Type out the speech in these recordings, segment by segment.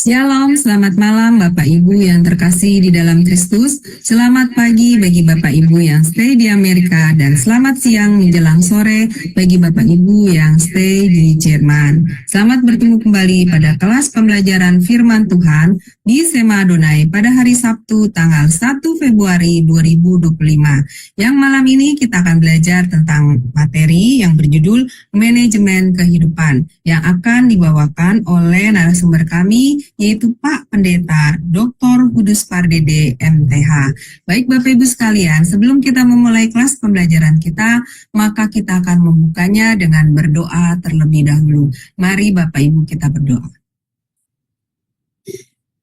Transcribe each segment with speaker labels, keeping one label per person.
Speaker 1: Shalom, selamat malam Bapak Ibu yang terkasih di dalam Kristus. Selamat pagi bagi Bapak Ibu yang stay di Amerika dan selamat siang menjelang sore bagi Bapak Ibu yang stay di Jerman. Selamat bertemu kembali pada kelas pembelajaran firman Tuhan di Sema Adonai pada hari Sabtu tanggal 1 Februari 2025. Yang malam ini kita akan belajar tentang materi yang berjudul Manajemen Kehidupan yang akan dibawakan oleh narasumber kami yaitu Pak Pendeta Dr. Kudus Pardede MTH. Baik Bapak Ibu sekalian, sebelum kita memulai kelas pembelajaran kita, maka kita akan membukanya dengan berdoa terlebih dahulu. Mari Bapak Ibu kita berdoa.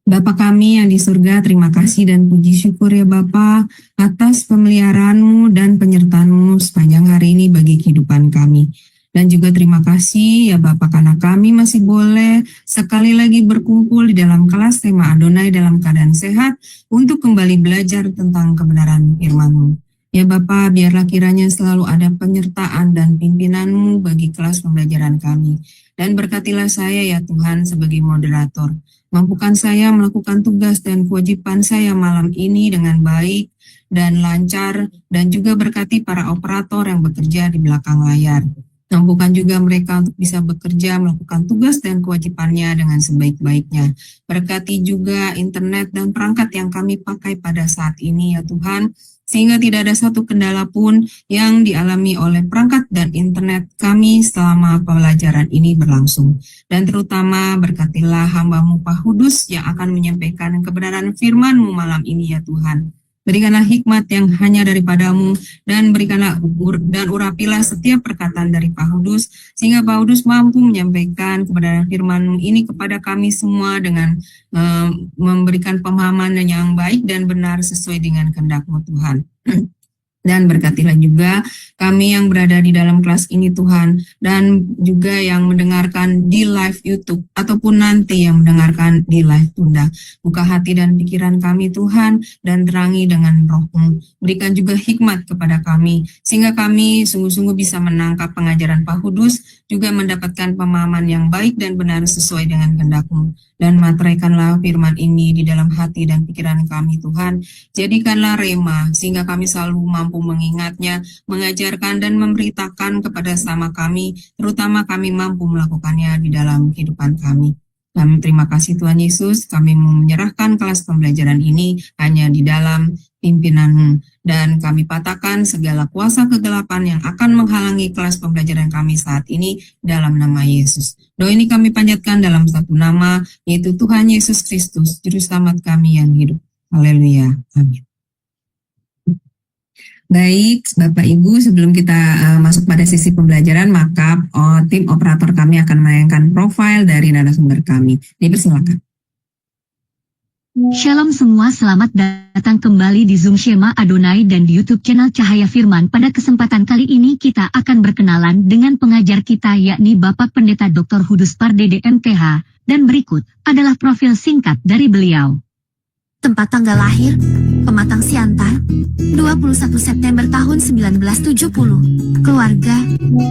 Speaker 1: Bapa kami yang di surga, terima kasih dan puji syukur ya Bapa atas pemeliharaan-Mu dan penyertaan-Mu sepanjang hari ini bagi kehidupan kami. Dan juga terima kasih ya Bapak karena kami masih boleh sekali lagi berkumpul di dalam kelas Sema Adonai dalam keadaan sehat untuk kembali belajar tentang kebenaran firman-Mu. Ya Bapak, biarlah kiranya selalu ada penyertaan dan pimpinan-Mu bagi kelas pembelajaran kami. Dan berkatilah saya ya Tuhan sebagai moderator. Mampukan saya melakukan tugas dan kewajiban saya malam ini dengan baik dan lancar, dan juga berkati para operator yang bekerja di belakang layar. Mampukan juga mereka untuk bisa bekerja, melakukan tugas dan kewajibannya dengan sebaik-baiknya. Berkati juga internet dan perangkat yang kami pakai pada saat ini ya Tuhan, sehingga tidak ada satu kendala pun yang dialami oleh perangkat dan internet kami selama pembelajaran ini berlangsung. Dan terutama berkatilah hamba-Mu Pak Kudus yang akan menyampaikan kebenaran firman-Mu malam ini ya Tuhan. Berikanlah hikmat yang hanya daripada-Mu dan berikanlah dan urapilah setiap perkataan dari Pak Kudus sehingga Pak Kudus mampu menyampaikan kebenaran firman-Mu ini kepada kami semua dengan memberikan pemahaman yang baik dan benar sesuai dengan kehendak-Mu Tuhan. Dan berkatilah juga kami yang berada di dalam kelas ini Tuhan, dan juga yang mendengarkan di live YouTube ataupun nanti yang mendengarkan di live tunda. Buka hati dan pikiran kami Tuhan dan terangi dengan Roh-Mu. Berikan juga hikmat kepada kami sehingga kami sungguh-sungguh bisa menangkap pengajaran Pak Kudus, juga mendapatkan pemahaman yang baik dan benar sesuai dengan kehendak-Mu. Dan materaikanlah firman ini di dalam hati dan pikiran kami Tuhan. Jadikanlah rema sehingga kami selalu mampu mengingatnya, mengajarkan dan memberitakan kepada sama kami, terutama kami mampu melakukannya di dalam kehidupan kami. Kami terima kasih Tuhan Yesus, kami menyerahkan kelas pembelajaran ini hanya di dalam pimpinan-Mu. Dan kami patahkan segala kuasa kegelapan yang akan menghalangi kelas pembelajaran kami saat ini dalam nama Yesus. Doa ini kami panjatkan dalam satu nama, yaitu Tuhan Yesus Kristus, Juru Selamat kami yang hidup. Haleluya. Amin. Baik, Bapak Ibu, sebelum kita masuk pada sesi pembelajaran, maka tim operator kami akan menayangkan profil dari narasumber kami. Dipersilakan.
Speaker 2: Shalom semua, selamat datang kembali di Zoom Sema Adonai dan di YouTube channel Cahaya Firman. Pada kesempatan kali ini kita akan berkenalan dengan pengajar kita, yakni Bapak Pendeta Dr. Kudus Pardede MTH, dan berikut adalah profil singkat dari beliau.
Speaker 3: Tempat tanggal lahir, Pematang Siantar, 21 September tahun 1970. Keluarga,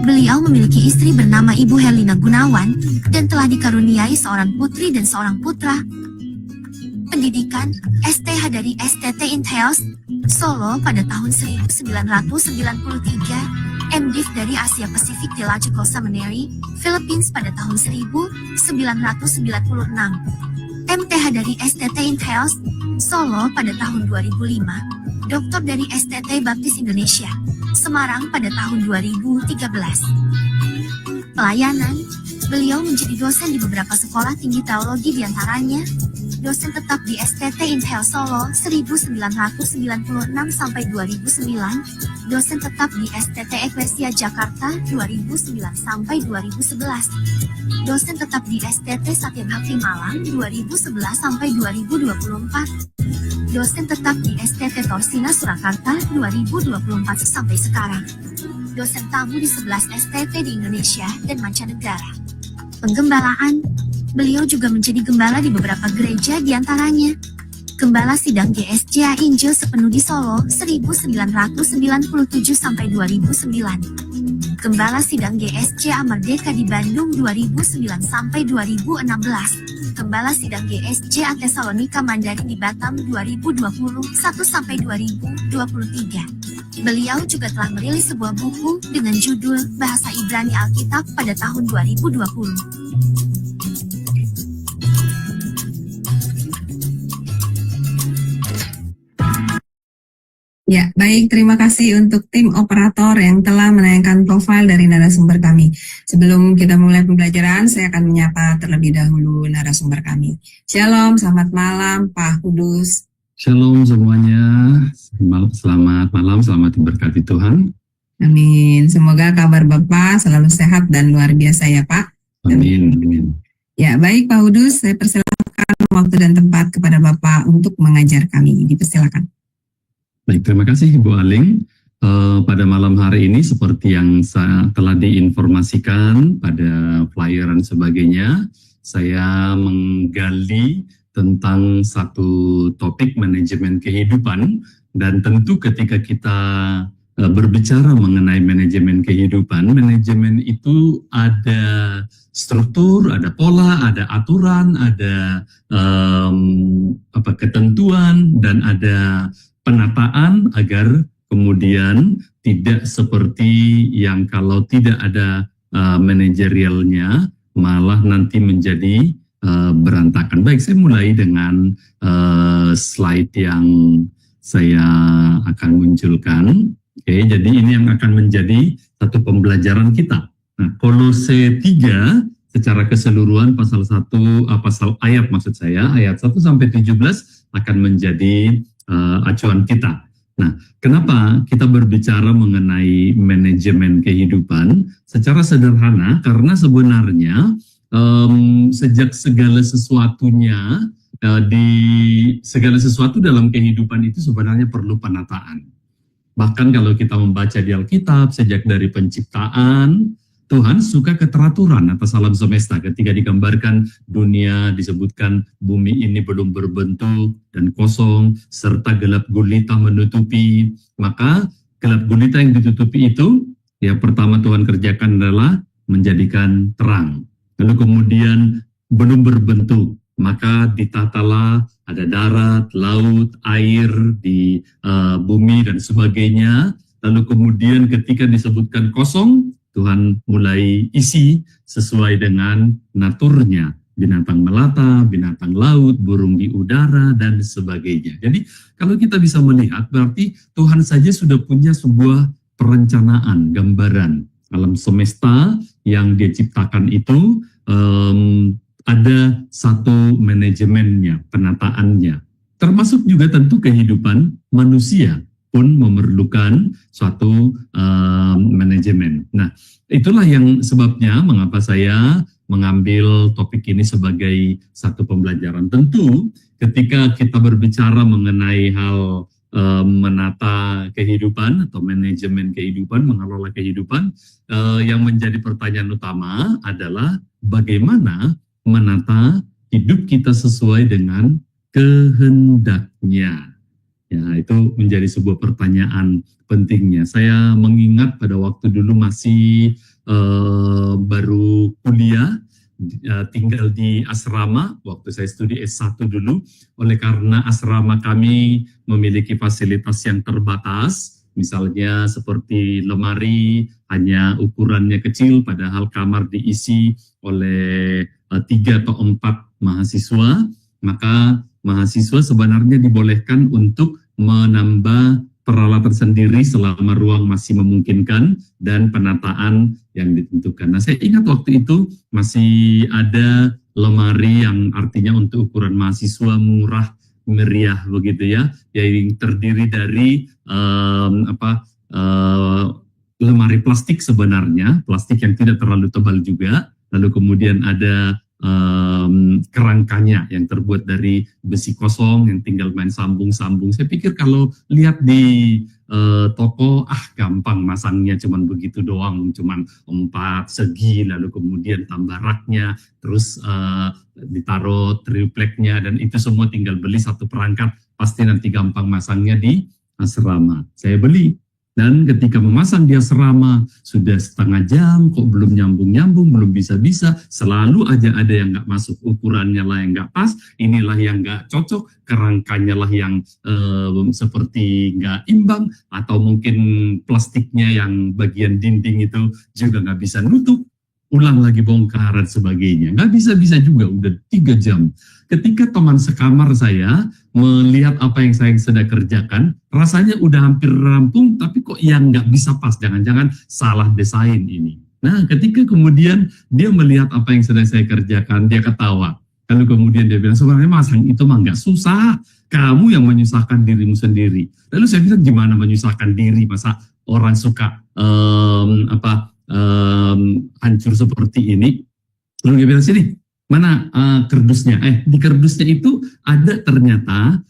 Speaker 3: beliau memiliki istri bernama Ibu Herlina Gunawan, dan telah dikaruniai seorang putri dan seorang putra. Pendidikan, STH dari STT Inteos, Solo pada tahun 1993, MDiv dari Asia Pacific Theological Seminary, Philippines pada tahun 1996. MTH dari STT Inteos, Solo pada tahun 2005, Doktor dari STT Baptis Indonesia, Semarang pada tahun 2013. Pelayanan, beliau menjadi dosen di beberapa sekolah tinggi teologi diantaranya, dosen tetap di STT Inteos Solo 1996 sampai 2009, dosen tetap di STT Eklesia Jakarta 2009 sampai 2011. Dosen tetap di STT Satya Bhakti Malang 2011 sampai 2024. Dosen tetap di STT Torsina Surakarta 2024 sampai sekarang. Dosen tamu di 11 STT di Indonesia dan mancanegara. Penggembalaan, beliau juga menjadi gembala di beberapa gereja diantaranya Gembala Sidang GSCA Injil Sepenuh di Solo 1997 sampai 2009. Gembala Sidang GSCA Merdeka di Bandung 2009 sampai 2016. Gembala Sidang GSCA Tesalonika Mandarin di Batam 2021 sampai 2023. Beliau juga telah merilis sebuah buku dengan judul Bahasa Ibrani Alkitab pada tahun 2020.
Speaker 1: Ya, baik. Terima kasih untuk tim operator yang telah menayangkan profil dari narasumber kami. Sebelum kita mulai pembelajaran, saya akan menyapa terlebih dahulu narasumber kami. Shalom, selamat malam, Pak Kudus.
Speaker 4: Shalom semuanya, selamat malam, selamat diberkati Tuhan.
Speaker 1: Amin. Semoga kabar Bapak selalu sehat dan luar biasa ya Pak.
Speaker 4: Amin. Amin.
Speaker 1: Ya, baik Pak Kudus, saya persilakan waktu dan tempat kepada Bapak untuk mengajar kami. Dipersilakan.
Speaker 4: Baik, terima kasih Ibu Aling. Pada malam hari ini seperti yang telah diinformasikan pada flyer dan sebagainya, saya menggali tentang satu topik manajemen kehidupan, dan tentu ketika kita berbicara mengenai manajemen kehidupan, manajemen itu ada struktur, ada pola, ada aturan, ada ketentuan, dan ada penataan agar kemudian tidak seperti yang kalau tidak ada manajerialnya malah nanti menjadi berantakan. Baik, saya mulai dengan slide yang saya akan munculkan. Oke, jadi ini yang akan menjadi satu pembelajaran kita. Nah, Kolose 3 secara keseluruhan pasal ayat 1 sampai 17 akan menjadi acuan kita. Nah, kenapa kita berbicara mengenai manajemen kehidupan? Secara sederhana, karena sebenarnya sejak segala sesuatu dalam kehidupan itu sebenarnya perlu penataan. Bahkan kalau kita membaca di Alkitab, sejak dari penciptaan, Tuhan suka keteraturan atas alam semesta. Ketika digambarkan dunia, disebutkan bumi ini belum berbentuk dan kosong, serta gelap gulita menutupi. Maka gelap gulita yang ditutupi itu, yang pertama Tuhan kerjakan adalah menjadikan terang. Lalu kemudian belum berbentuk, maka ditatalah ada darat, laut, air di bumi dan sebagainya. Lalu kemudian ketika disebutkan kosong, Tuhan mulai isi sesuai dengan naturnya. Binatang melata, binatang laut, burung di udara, dan sebagainya. Jadi kalau kita bisa melihat, berarti Tuhan saja sudah punya sebuah perencanaan, gambaran alam semesta yang dia ciptakan itu, ada satu manajemennya, penataannya. Termasuk juga tentu kehidupan manusia pun memerlukan suatu manajemen. Nah, itulah yang sebabnya mengapa saya mengambil topik ini sebagai satu pembelajaran. Tentu ketika kita berbicara mengenai hal menata kehidupan atau manajemen kehidupan, mengelola kehidupan, yang menjadi pertanyaan utama adalah bagaimana menata hidup kita sesuai dengan kehendaknya. Ya, itu menjadi sebuah pertanyaan pentingnya. Saya mengingat pada waktu dulu masih baru kuliah, tinggal di asrama, waktu saya studi S1 dulu, oleh karena asrama kami memiliki fasilitas yang terbatas, misalnya seperti lemari, hanya ukurannya kecil, padahal kamar diisi oleh 3 atau 4 mahasiswa, maka mahasiswa sebenarnya dibolehkan untuk menambah peralatan sendiri selama ruang masih memungkinkan dan penataan yang ditentukan. Nah, saya ingat waktu itu masih ada lemari yang artinya untuk ukuran mahasiswa murah meriah begitu ya, yang terdiri dari lemari plastik sebenarnya, plastik yang tidak terlalu tebal juga, lalu kemudian ada kerangkanya yang terbuat dari besi kosong yang tinggal main sambung-sambung. Saya pikir kalau lihat di toko, gampang masangnya, cuman begitu doang, cuman 4 segi, lalu kemudian tambah raknya, terus ditaruh tripleknya, dan itu semua tinggal beli satu perangkat, pasti nanti gampang masangnya di asrama. Saya beli. Dan ketika memasang di asrama, sudah setengah jam, kok belum nyambung-nyambung, belum bisa-bisa, selalu aja ada yang nggak masuk, ukurannya lah yang nggak pas, inilah yang nggak cocok, kerangkanya lah yang seperti nggak imbang, atau mungkin plastiknya yang bagian dinding itu juga nggak bisa nutup, ulang lagi bongkar dan sebagainya. Nggak bisa-bisa juga, udah 3 jam. Ketika teman sekamar saya melihat apa yang saya sedang kerjakan, rasanya udah hampir rampung, tapi kok yang nggak bisa pas, jangan-jangan salah desain ini. Nah, ketika kemudian dia melihat apa yang sedang saya kerjakan, dia ketawa. Lalu kemudian dia bilang, sebenarnya masang itu mah nggak susah, kamu yang menyusahkan dirimu sendiri. Lalu saya bilang, gimana menyusahkan diri, masa orang suka hancur seperti ini? Lalu dia bilang, sini, mana kardusnya? Di kardusnya itu ada ternyata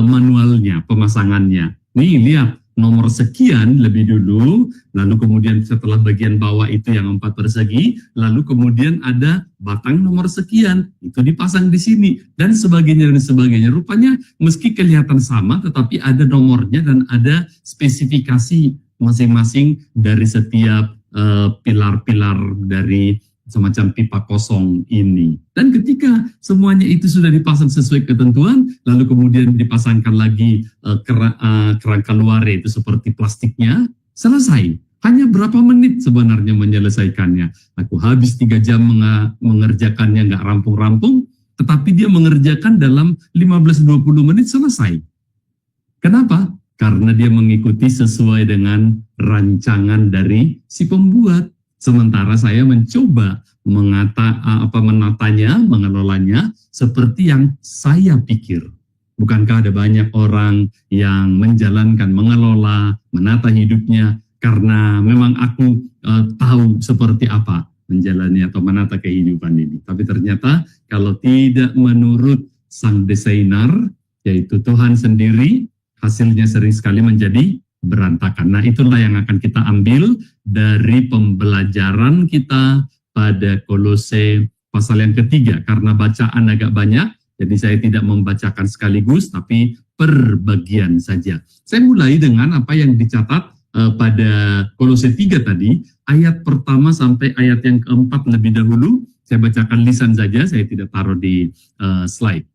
Speaker 4: manualnya, pemasangannya. Nih lihat, nomor sekian lebih dulu, lalu kemudian setelah bagian bawah itu yang 4 persegi, lalu kemudian ada batang nomor sekian, itu dipasang di sini, dan sebagainya dan sebagainya. Rupanya meski kelihatan sama, tetapi ada nomornya dan ada spesifikasi masing-masing dari setiap pilar-pilar dari semacam pipa kosong ini. Dan ketika semuanya itu sudah dipasang sesuai ketentuan, lalu kemudian dipasangkan lagi kerangka luar itu seperti plastiknya, selesai. Hanya berapa menit sebenarnya menyelesaikannya. Aku habis 3 jam mengerjakannya, nggak rampung-rampung, tetapi dia mengerjakan dalam 15-20 menit selesai. Kenapa? Karena dia mengikuti sesuai dengan rancangan dari si pembuat. Sementara saya mencoba menatanya, mengelolanya seperti yang saya pikir. Bukankah ada banyak orang yang menjalankan, mengelola, menata hidupnya karena memang aku tahu seperti apa menjalani atau menata kehidupan ini. Tapi ternyata kalau tidak menurut sang desainer, yaitu Tuhan sendiri, hasilnya sering sekali menjadi berantakan. Nah, itulah yang akan kita ambil dari pembelajaran kita pada Kolose pasal yang ketiga. Karena bacaan agak banyak, jadi saya tidak membacakan sekaligus, tapi per bagian saja. Saya mulai dengan apa yang dicatat pada Kolose 3 tadi, ayat pertama sampai ayat yang keempat lebih dahulu. Saya bacakan lisan saja, saya tidak taruh di slide.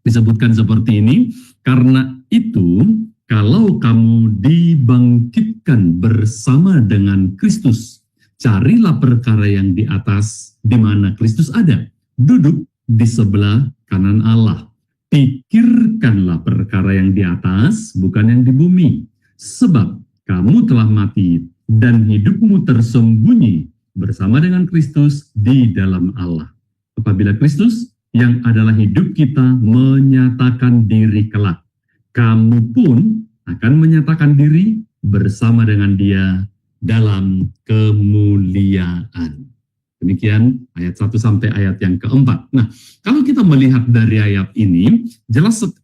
Speaker 4: Disebutkan seperti ini, karena itu, kalau kamu dibangkitkan bersama dengan Kristus, carilah perkara yang di atas, di mana Kristus ada, duduk di sebelah kanan Allah. Pikirkanlah perkara yang di atas, bukan yang di bumi. Sebab kamu telah mati, dan hidupmu tersembunyi bersama dengan Kristus di dalam Allah. Apabila Kristus, yang adalah hidup kita, menyatakan diri kelak, kamu pun akan menyatakan diri bersama dengan Dia dalam kemuliaan. Demikian ayat 1 sampai ayat yang keempat. Nah, kalau kita melihat dari ayat ini, jelas 4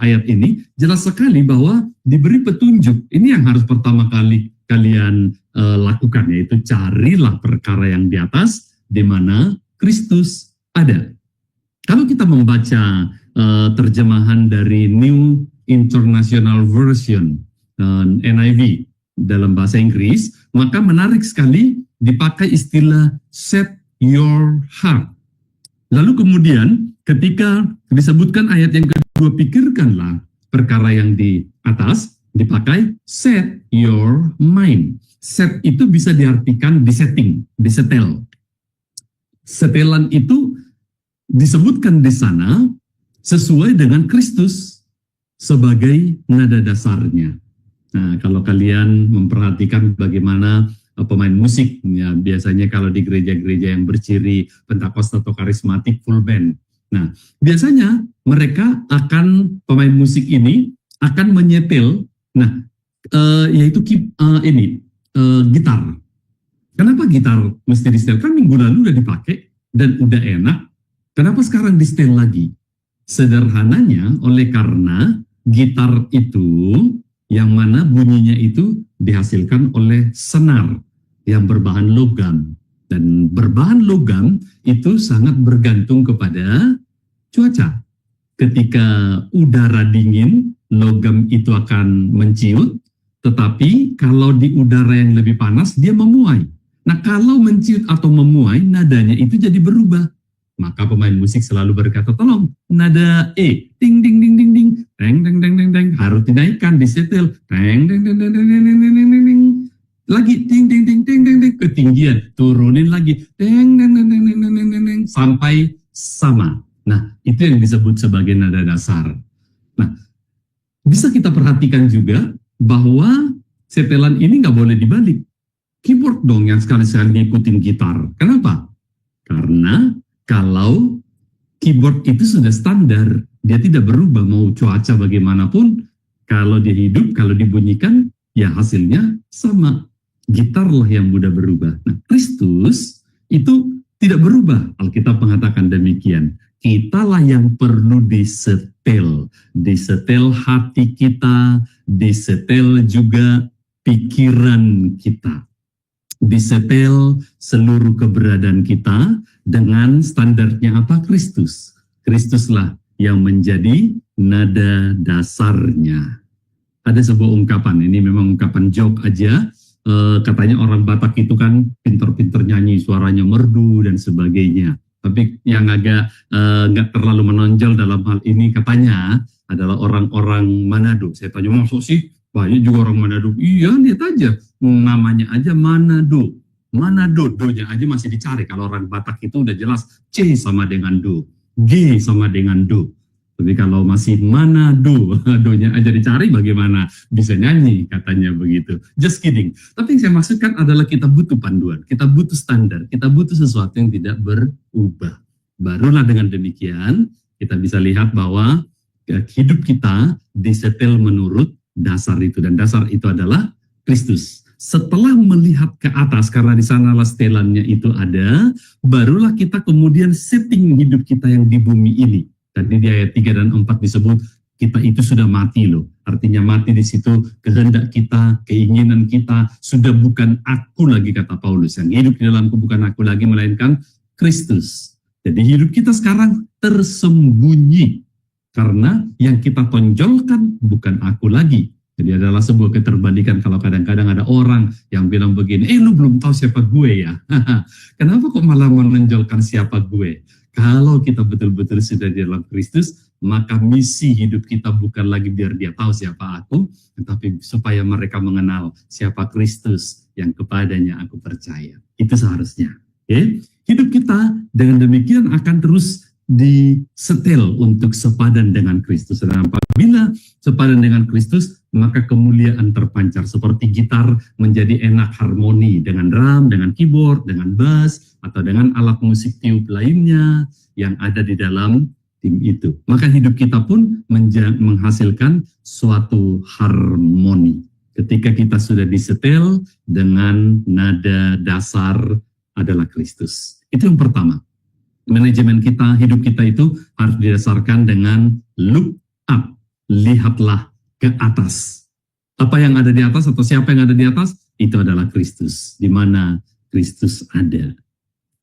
Speaker 4: ayat ini, jelas sekali bahwa diberi petunjuk. Ini yang harus pertama kali kalian lakukan, yaitu carilah perkara yang di atas, di mana Kristus ada. Kalau kita membaca terjemahan dari New International Version, NIV, dalam bahasa Inggris, maka menarik sekali dipakai istilah set your heart. Lalu kemudian ketika disebutkan ayat yang kedua, pikirkanlah perkara yang di atas, dipakai set your mind. Set itu bisa diartikan disetting, disetel. Setelan itu disebutkan di sana sesuai dengan Kristus sebagai nada dasarnya. Nah, kalau kalian memperhatikan bagaimana pemain musik, ya biasanya kalau di gereja-gereja yang berciri Pentakosta atau karismatik full band. Nah, biasanya mereka pemain musik ini akan menyetel, yaitu gitar. Kenapa gitar mesti disetel? Kan minggu lalu udah dipakai dan udah enak, Kenapa sekarang di setel lagi? Sederhananya oleh karena gitar itu yang mana bunyinya itu dihasilkan oleh senar yang berbahan logam. Dan berbahan logam itu sangat bergantung kepada cuaca. Ketika udara dingin, logam itu akan menciut, tetapi kalau di udara yang lebih panas, dia memuai. Nah, kalau menciut atau memuai, nadanya itu jadi berubah. Maka pemain musik selalu berkata, tolong, nada E, ding, ding, ding, ding, ding, deng, deng, deng, deng, deng, harus dinaikkan, disetel, deng, deng, deng, deng, deng, deng, deng, deng, deng, deng, lagi, ding, ding, ding, ding, ding, ding, ketinggian, turunin lagi, deng, deng, deng, deng, deng, deng, deng, deng, deng, sampai sama. Nah, itu yang disebut sebagai nada dasar. Nah, bisa kita perhatikan juga bahwa setelan ini nggak boleh dibalik. Keyboard dong yang sekali-sekali ngikutin gitar. Kenapa? Karena kalau keyboard itu sudah standar, dia tidak berubah mau cuaca bagaimanapun. Kalau dia hidup, kalau dibunyikan, ya hasilnya sama. Gitarlah yang mudah berubah. Nah, Kristus itu tidak berubah. Alkitab mengatakan demikian. Kitalah yang perlu disetel. Disetel hati kita, disetel juga pikiran kita. Disetel seluruh keberadaan kita dengan standarnya apa? Kristus. Kristuslah yang menjadi nada dasarnya. Ada sebuah ungkapan, ini memang ungkapan joke aja. Katanya orang Batak itu kan pinter-pinter nyanyi, suaranya merdu dan sebagainya. Tapi yang agak nggak terlalu menonjol dalam hal ini katanya adalah orang-orang Manado. Saya tanya, maksud sih banyak juga orang Manado? Iya, lihat aja. Namanya aja Manado. Manado, do-nya aja masih dicari. Kalau orang Batak itu udah jelas C sama dengan do, G sama dengan do. Tapi kalau masih Manado, do-nya aja dicari bagaimana bisa nyanyi katanya begitu. Just kidding. Tapi yang saya maksudkan adalah kita butuh panduan, kita butuh standar, kita butuh sesuatu yang tidak berubah. Barulah dengan demikian kita bisa lihat bahwa hidup kita disetel menurut dasar itu, dan dasar itu adalah Kristus. Setelah melihat ke atas, karena di sanalah setelannya itu ada, barulah kita kemudian setting hidup kita yang di bumi ini. Tadi di ayat 3 dan 4 disebut kita itu sudah mati loh. Artinya mati di situ kehendak kita, keinginan kita sudah bukan aku lagi, kata Paulus. Yang hidup di dalamku bukan aku lagi, melainkan Kristus. Jadi hidup kita sekarang tersembunyi karena yang kita tonjolkan bukan aku lagi. Jadi adalah sebuah keterbalikan kalau kadang-kadang ada orang yang bilang begini, lu belum tahu siapa gue ya? Kenapa kok malah menonjolkan siapa gue? Kalau kita betul-betul sudah di dalam Kristus, maka misi hidup kita bukan lagi biar dia tahu siapa aku, tetapi supaya mereka mengenal siapa Kristus yang kepadanya aku percaya. Itu seharusnya. Okay? Hidup kita dengan demikian akan terus disetel untuk sepadan dengan Kristus. Dan apabila sepadan dengan Kristus, maka kemuliaan terpancar. Seperti gitar menjadi enak harmoni dengan drum, dengan keyboard, dengan bass, atau dengan alat musik tiup lainnya yang ada di dalam tim itu. Maka hidup kita pun menghasilkan suatu harmoni. Ketika kita sudah disetel dengan nada dasar adalah Kristus. Itu yang pertama. Manajemen kita, hidup kita itu harus didasarkan dengan look up. Lihatlah ke atas. Apa yang ada di atas atau siapa yang ada di atas? Itu adalah Kristus. Di mana Kristus ada.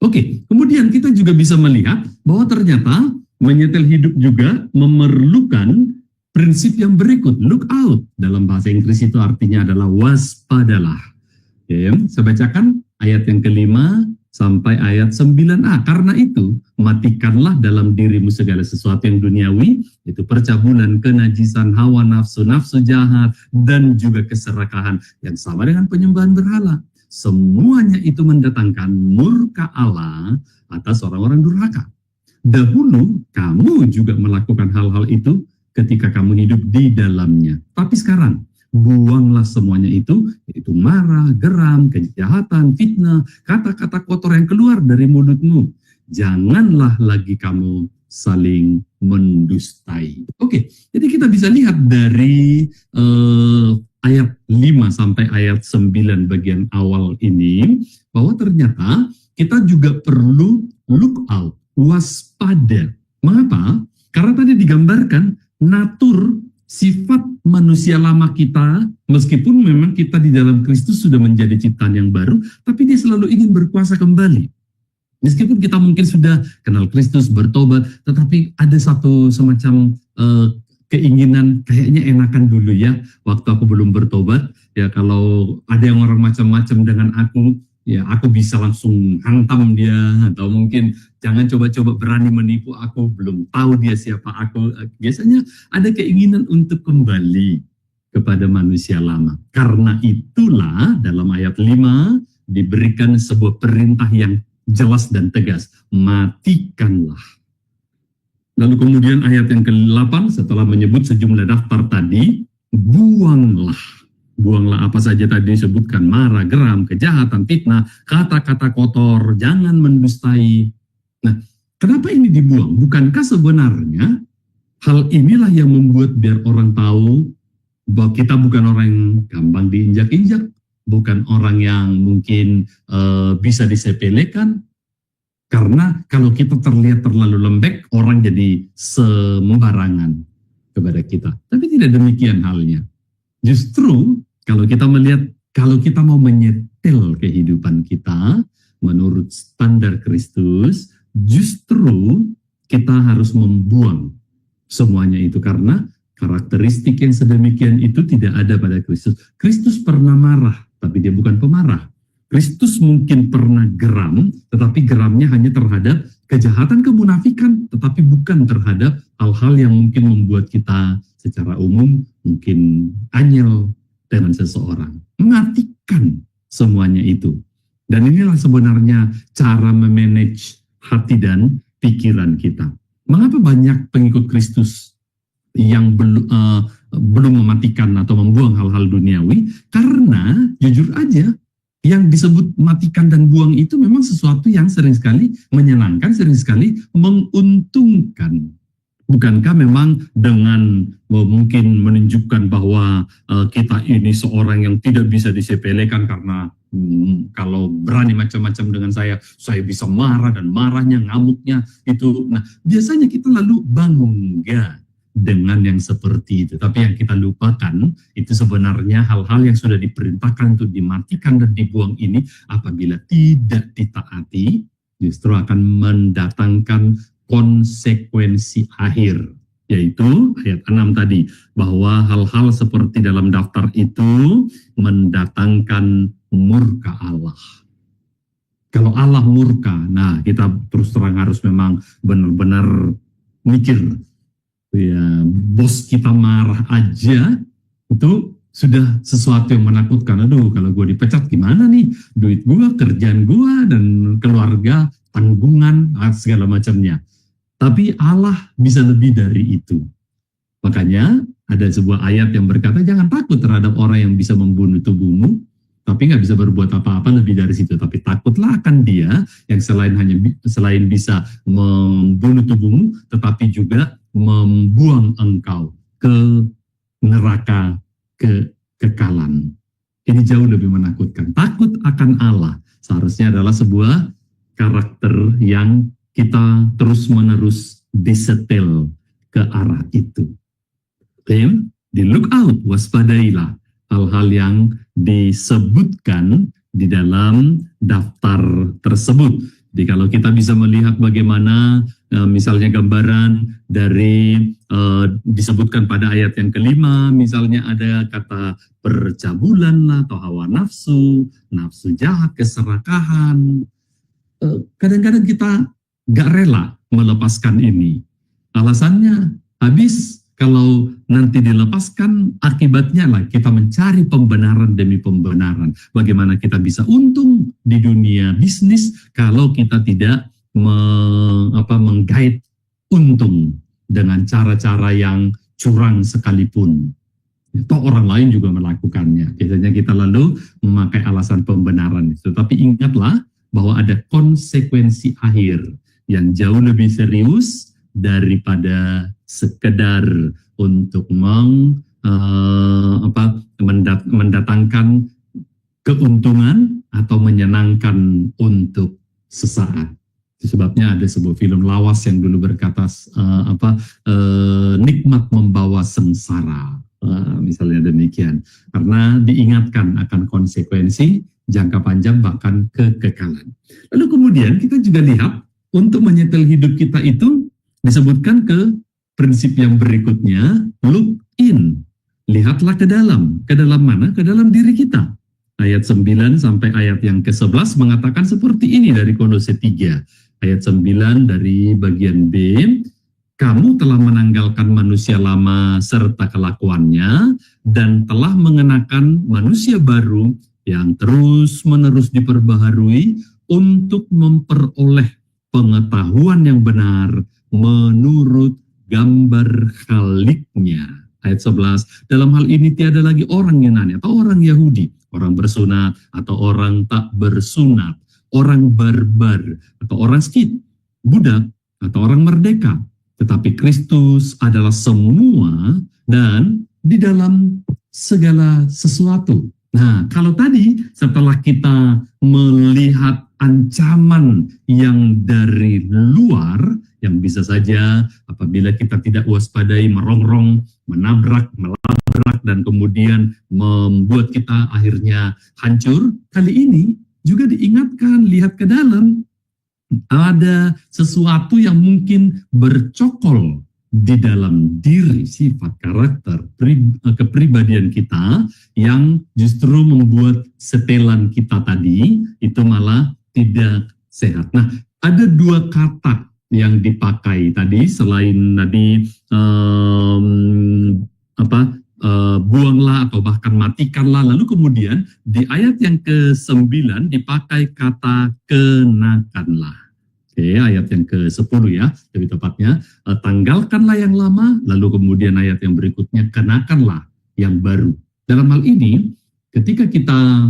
Speaker 4: Oke, kemudian kita juga bisa melihat bahwa ternyata menyetel hidup juga memerlukan prinsip yang berikut. Look out. Dalam bahasa Inggris itu artinya adalah waspadalah. Oke, saya bacakan ayat yang kelima sampai ayat 9a. Karena itu, matikanlah dalam dirimu segala sesuatu yang duniawi, itu percabulan, kenajisan, hawa nafsu, nafsu jahat, dan juga keserakahan yang sama dengan penyembahan berhala. Semuanya itu mendatangkan murka Allah atas orang-orang durhaka. Dahulu kamu juga melakukan hal-hal itu ketika kamu hidup di dalamnya. Tapi sekarang, buanglah semuanya itu, yaitu marah, geram, kejahatan, fitnah, kata-kata kotor yang keluar dari mulutmu. Janganlah lagi kamu saling mendustai. Oke, jadi kita bisa lihat dari ayat 5 sampai ayat 9 bagian awal ini, bahwa ternyata kita juga perlu look out. waspada. Mengapa? Karena tadi digambarkan natur sifat manusia lama kita, meskipun memang kita di dalam Kristus sudah menjadi ciptaan yang baru, tapi dia selalu ingin berkuasa kembali. Meskipun kita mungkin sudah kenal Kristus, bertobat, tetapi ada satu semacam keinginan, kayaknya enakan dulu ya, waktu aku belum bertobat, ya kalau ada yang orang macam-macam dengan aku, ya aku bisa langsung hantam dia, atau mungkin jangan coba-coba berani menipu aku, belum tahu dia siapa aku. Biasanya ada keinginan untuk kembali kepada manusia lama. Karena itulah dalam ayat 5 diberikan sebuah perintah yang jelas dan tegas, matikanlah. Lalu kemudian ayat yang ke-8 setelah menyebut sejumlah daftar tadi, buanglah. Buanglah apa saja tadi disebutkan, marah, geram, kejahatan, fitnah, kata-kata kotor, jangan mendustai. Nah, kenapa ini dibuang? Bukankah sebenarnya hal inilah yang membuat biar orang tahu bahwa kita bukan orang yang gampang diinjak-injak, bukan orang yang mungkin bisa disepelekan. Karena kalau kita terlihat terlalu lembek, orang jadi sembarangan kepada kita. Tapi tidak demikian halnya. Justru kalau kita melihat, kalau kita mau menyetel kehidupan kita menurut standar Kristus, justru kita harus membuang semuanya itu, karena karakteristik yang sedemikian itu tidak ada pada Kristus. Kristus pernah marah, tapi dia bukan pemarah. Kristus mungkin pernah geram, tetapi geramnya hanya terhadap kejahatan, kemunafikan, tetapi bukan terhadap hal-hal yang mungkin membuat kita secara umum mungkin anyel dengan seseorang. Matikan semuanya itu. Dan inilah sebenarnya cara memanage hati dan pikiran kita. Mengapa banyak pengikut Kristus yang belum mematikan atau membuang hal-hal duniawi? Karena jujur aja, yang disebut matikan dan buang itu memang sesuatu yang sering sekali menyenangkan, sering sekali menguntungkan. Bukankah memang dengan mungkin menunjukkan bahwa kita ini seorang yang tidak bisa disepelekan, karena kalau berani macam-macam dengan saya bisa marah, dan marahnya, ngamuknya itu. Nah, biasanya kita lalu bangga dengan yang seperti itu. Tapi yang kita lupakan itu sebenarnya hal-hal yang sudah diperintahkan untuk dimatikan dan dibuang ini, apabila tidak ditaati, justru akan mendatangkan konsekuensi akhir, yaitu ayat 6 tadi, bahwa hal-hal seperti dalam daftar itu mendatangkan murka Allah. Kalau Allah murka, nah kita terus terang harus memang benar-benar mikir, ya, bos kita marah aja itu sudah sesuatu yang menakutkan. Aduh, kalau gue dipecat gimana nih, duit gue, kerjaan gue, dan keluarga, tanggungan, segala macamnya. Tapi Allah bisa lebih dari itu. Makanya ada sebuah ayat yang berkata, jangan takut terhadap orang yang bisa membunuh tubuhmu, tapi nggak bisa berbuat apa-apa lebih dari situ. Tapi takutlah akan Dia yang selain bisa membunuh tubuhmu, tetapi juga membuang engkau ke neraka kekekalan. Ini jauh lebih menakutkan. Takut akan Allah seharusnya adalah sebuah karakter yang kita terus-menerus disetel ke arah itu. Di look out, waspadailah hal-hal yang disebutkan di dalam daftar tersebut. Jadi kalau kita bisa melihat bagaimana misalnya gambaran dari disebutkan pada ayat yang ke-5, misalnya ada kata percabulan lah, atau hawa nafsu, nafsu jahat, keserakahan. Kadang-kadang kita gak rela melepaskan ini. Alasannya habis, kalau nanti dilepaskan, akibatnya lah kita mencari pembenaran demi pembenaran. Bagaimana kita bisa untung di dunia bisnis kalau kita tidak menggait untung dengan cara-cara yang curang sekalipun. Toh orang lain juga melakukannya. Biasanya kita lalu memakai alasan pembenaran itu. Tapi ingatlah bahwa ada konsekuensi akhir yang jauh lebih serius daripada sekedar untuk mendatangkan keuntungan atau menyenangkan untuk sesaat. Sebabnya ada sebuah film lawas yang dulu berkata nikmat membawa sengsara, misalnya demikian, karena diingatkan akan konsekuensi jangka panjang bahkan kekekalan. Lalu kemudian kita juga lihat untuk menyetel hidup kita itu disebutkan ke prinsip yang berikutnya, look in, lihatlah ke dalam mana? Ke dalam diri kita. Ayat 9 sampai ayat yang ke-11 mengatakan seperti ini dari Kolose 3. Ayat 9 dari bagian B, kamu telah menanggalkan manusia lama serta kelakuannya dan telah mengenakan manusia baru yang terus-menerus diperbaharui untuk memperoleh pengetahuan yang benar menurut gambar Khaliknya. Ayat 11, dalam hal ini tiada lagi orang Yunani atau orang Yahudi, orang bersunat atau orang tak bersunat, orang barbar atau orang skit, budak atau orang merdeka, tetapi Kristus adalah semua dan di dalam segala sesuatu. Nah, kalau tadi setelah kita melihat ancaman yang dari luar, yang bisa saja apabila kita tidak waspadai merongrong, menabrak, melabrak, dan kemudian membuat kita akhirnya hancur, kali ini juga diingatkan, lihat ke dalam, ada sesuatu yang mungkin bercokol di dalam diri, sifat, karakter, kepribadian kita yang justru membuat setelan kita tadi itu malah tidak sehat. Nah, ada dua kata yang dipakai tadi selain tadi buanglah atau bahkan matikanlah. Lalu kemudian di ayat yang ke-9 dipakai kata kenakanlah. Oke, ayat yang ke-10 ya, lebih tepatnya tanggalkanlah yang lama, lalu kemudian ayat yang berikutnya kenakanlah yang baru. Dalam hal ini, ketika kita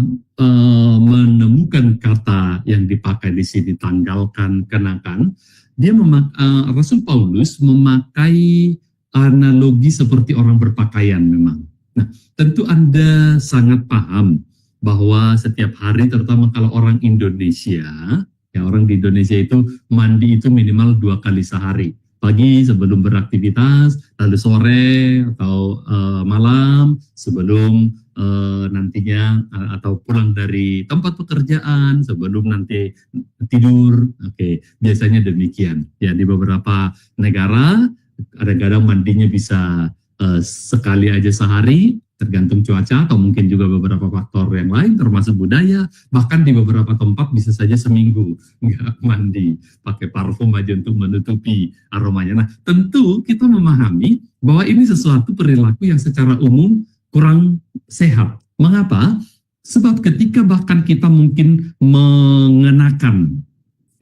Speaker 4: menemukan kata yang dipakai di sini tanggalkan, kenakan, dia Rasul Paulus memakai analogi seperti orang berpakaian memang. Nah, tentu Anda sangat paham bahwa setiap hari, terutama kalau orang Indonesia, ya orang di Indonesia itu mandi itu minimal 2 kali sehari. Pagi sebelum beraktivitas, lalu sore atau malam sebelum nantinya atau pulang dari tempat pekerjaan, sebelum nanti tidur. Oke, biasanya demikian. Ya, di beberapa negara kadang-kadang mandinya bisa sekali aja sehari, tergantung cuaca atau mungkin juga beberapa faktor yang lain termasuk budaya. Bahkan di beberapa tempat bisa saja seminggu nggak mandi, pakai parfum aja untuk menutupi aromanya. Nah, tentu kita memahami bahwa ini sesuatu perilaku yang secara umum kurang sehat. Mengapa? Sebab ketika bahkan kita mungkin mengenakan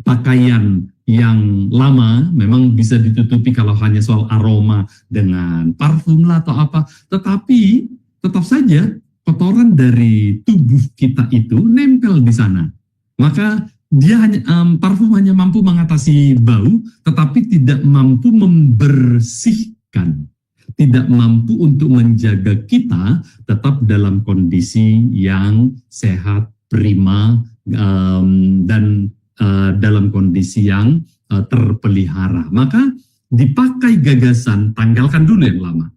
Speaker 4: pakaian yang lama, memang bisa ditutupi kalau hanya soal aroma dengan parfum lah atau apa, tetapi tetap saja kotoran dari tubuh kita itu nempel di sana. Maka dia hanya parfum hanya mampu mengatasi bau, tetapi tidak mampu membersihkan, tidak mampu untuk menjaga kita tetap dalam kondisi yang sehat, prima, dan dalam kondisi yang terpelihara. Maka dipakai gagasan tanggalkan dulu yang lama.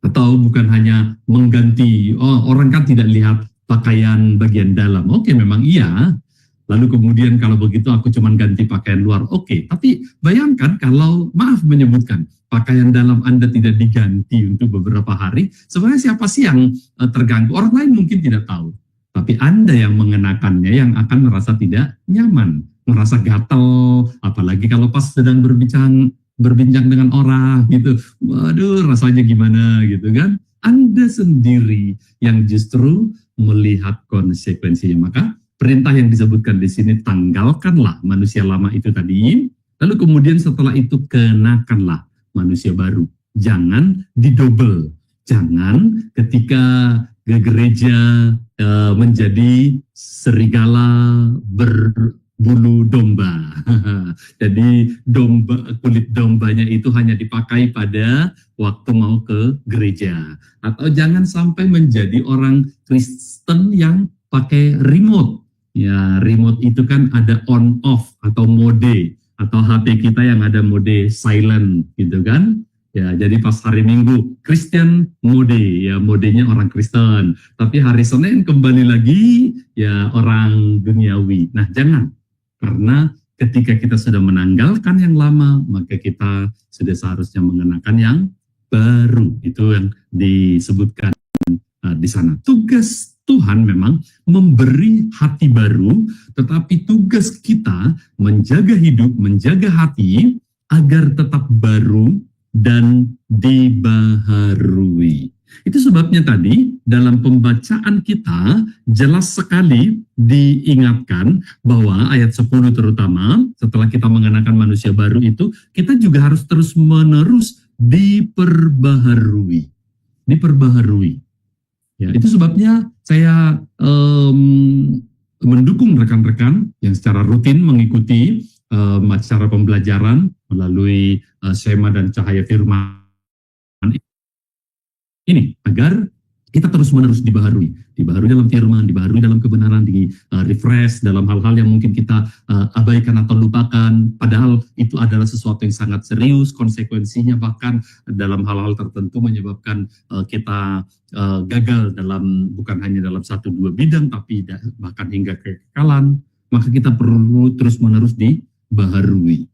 Speaker 4: Atau bukan hanya mengganti, orang kan tidak lihat pakaian bagian dalam. Oke, memang iya. Lalu kemudian kalau begitu aku cuma ganti pakaian luar. Oke, tapi bayangkan kalau, maaf menyebutkan, pakaian dalam Anda tidak diganti untuk beberapa hari, sebenarnya siapa sih yang terganggu? Orang lain mungkin tidak tahu. Tapi Anda yang mengenakannya yang akan merasa tidak nyaman, merasa gatal, apalagi kalau pas sedang berbincang dengan orang gitu. Waduh, rasanya gimana gitu kan? Anda sendiri yang justru melihat konsekuensinya. Maka perintah yang disebutkan di sini, tanggalkanlah manusia lama itu tadi, lalu kemudian setelah itu kenakanlah manusia baru. Jangan didobel. Jangan ketika ke gereja menjadi serigala berbulu domba. Jadi kulit dombanya itu hanya dipakai pada waktu mau ke gereja. Atau jangan sampai menjadi orang Kristen yang pakai remote, Ya, remote itu kan ada on off atau mode, atau HP kita yang ada mode silent gitu kan. Ya, jadi pas hari Minggu Christian mode, ya modenya orang Kristen. Tapi hari Senin kembali lagi ya orang duniawi. Nah, jangan. Karena ketika kita sudah menanggalkan yang lama, maka kita sudah seharusnya mengenakan yang baru. Itu yang disebutkan di sana. Tugas Tuhan memang memberi hati baru, tetapi tugas kita menjaga hidup, menjaga hati agar tetap baru dan dibaharui. Itu sebabnya tadi dalam pembacaan kita jelas sekali diingatkan bahwa ayat 10 terutama setelah kita mengenakan manusia baru itu, kita juga harus terus-menerus diperbaharui. Ya, itu sebabnya saya mendukung rekan-rekan yang secara rutin mengikuti acara pembelajaran melalui Shema dan Cahaya Firman ini, agar kita terus-menerus dibaharui dalam firman, dibaharui dalam kebenaran, refresh dalam hal-hal yang mungkin kita abaikan atau lupakan, padahal itu adalah sesuatu yang sangat serius, konsekuensinya bahkan dalam hal-hal tertentu menyebabkan kita gagal bukan hanya dalam 1-2 bidang, tapi bahkan hingga kekekalan. Maka kita perlu terus-menerus dibaharui.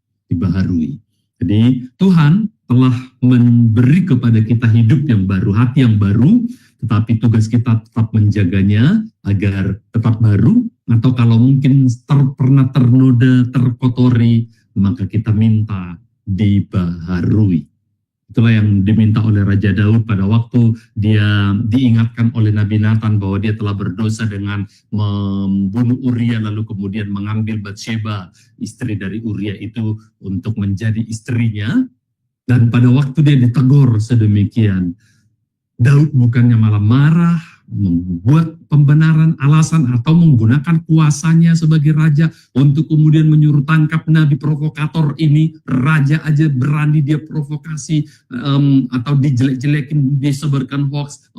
Speaker 4: Jadi Tuhan telah memberi kepada kita hidup yang baru, hati yang baru, tetapi tugas kita tetap menjaganya agar tetap baru, atau kalau mungkin pernah ternoda, terkotori, maka kita minta dibaharui. Itulah yang diminta oleh Raja Daud pada waktu dia diingatkan oleh Nabi Nathan bahwa dia telah berdosa dengan membunuh Uria, lalu kemudian mengambil Batsheba, istri dari Uria itu, untuk menjadi istrinya. Dan pada waktu dia ditegur sedemikian, Daud bukannya malah marah, membuat pembenaran, alasan, atau menggunakan kuasanya sebagai raja untuk kemudian menyuruh tangkap nabi provokator ini. Raja aja berani dia provokasi, atau dijelek-jelekin, disebarkan hoax.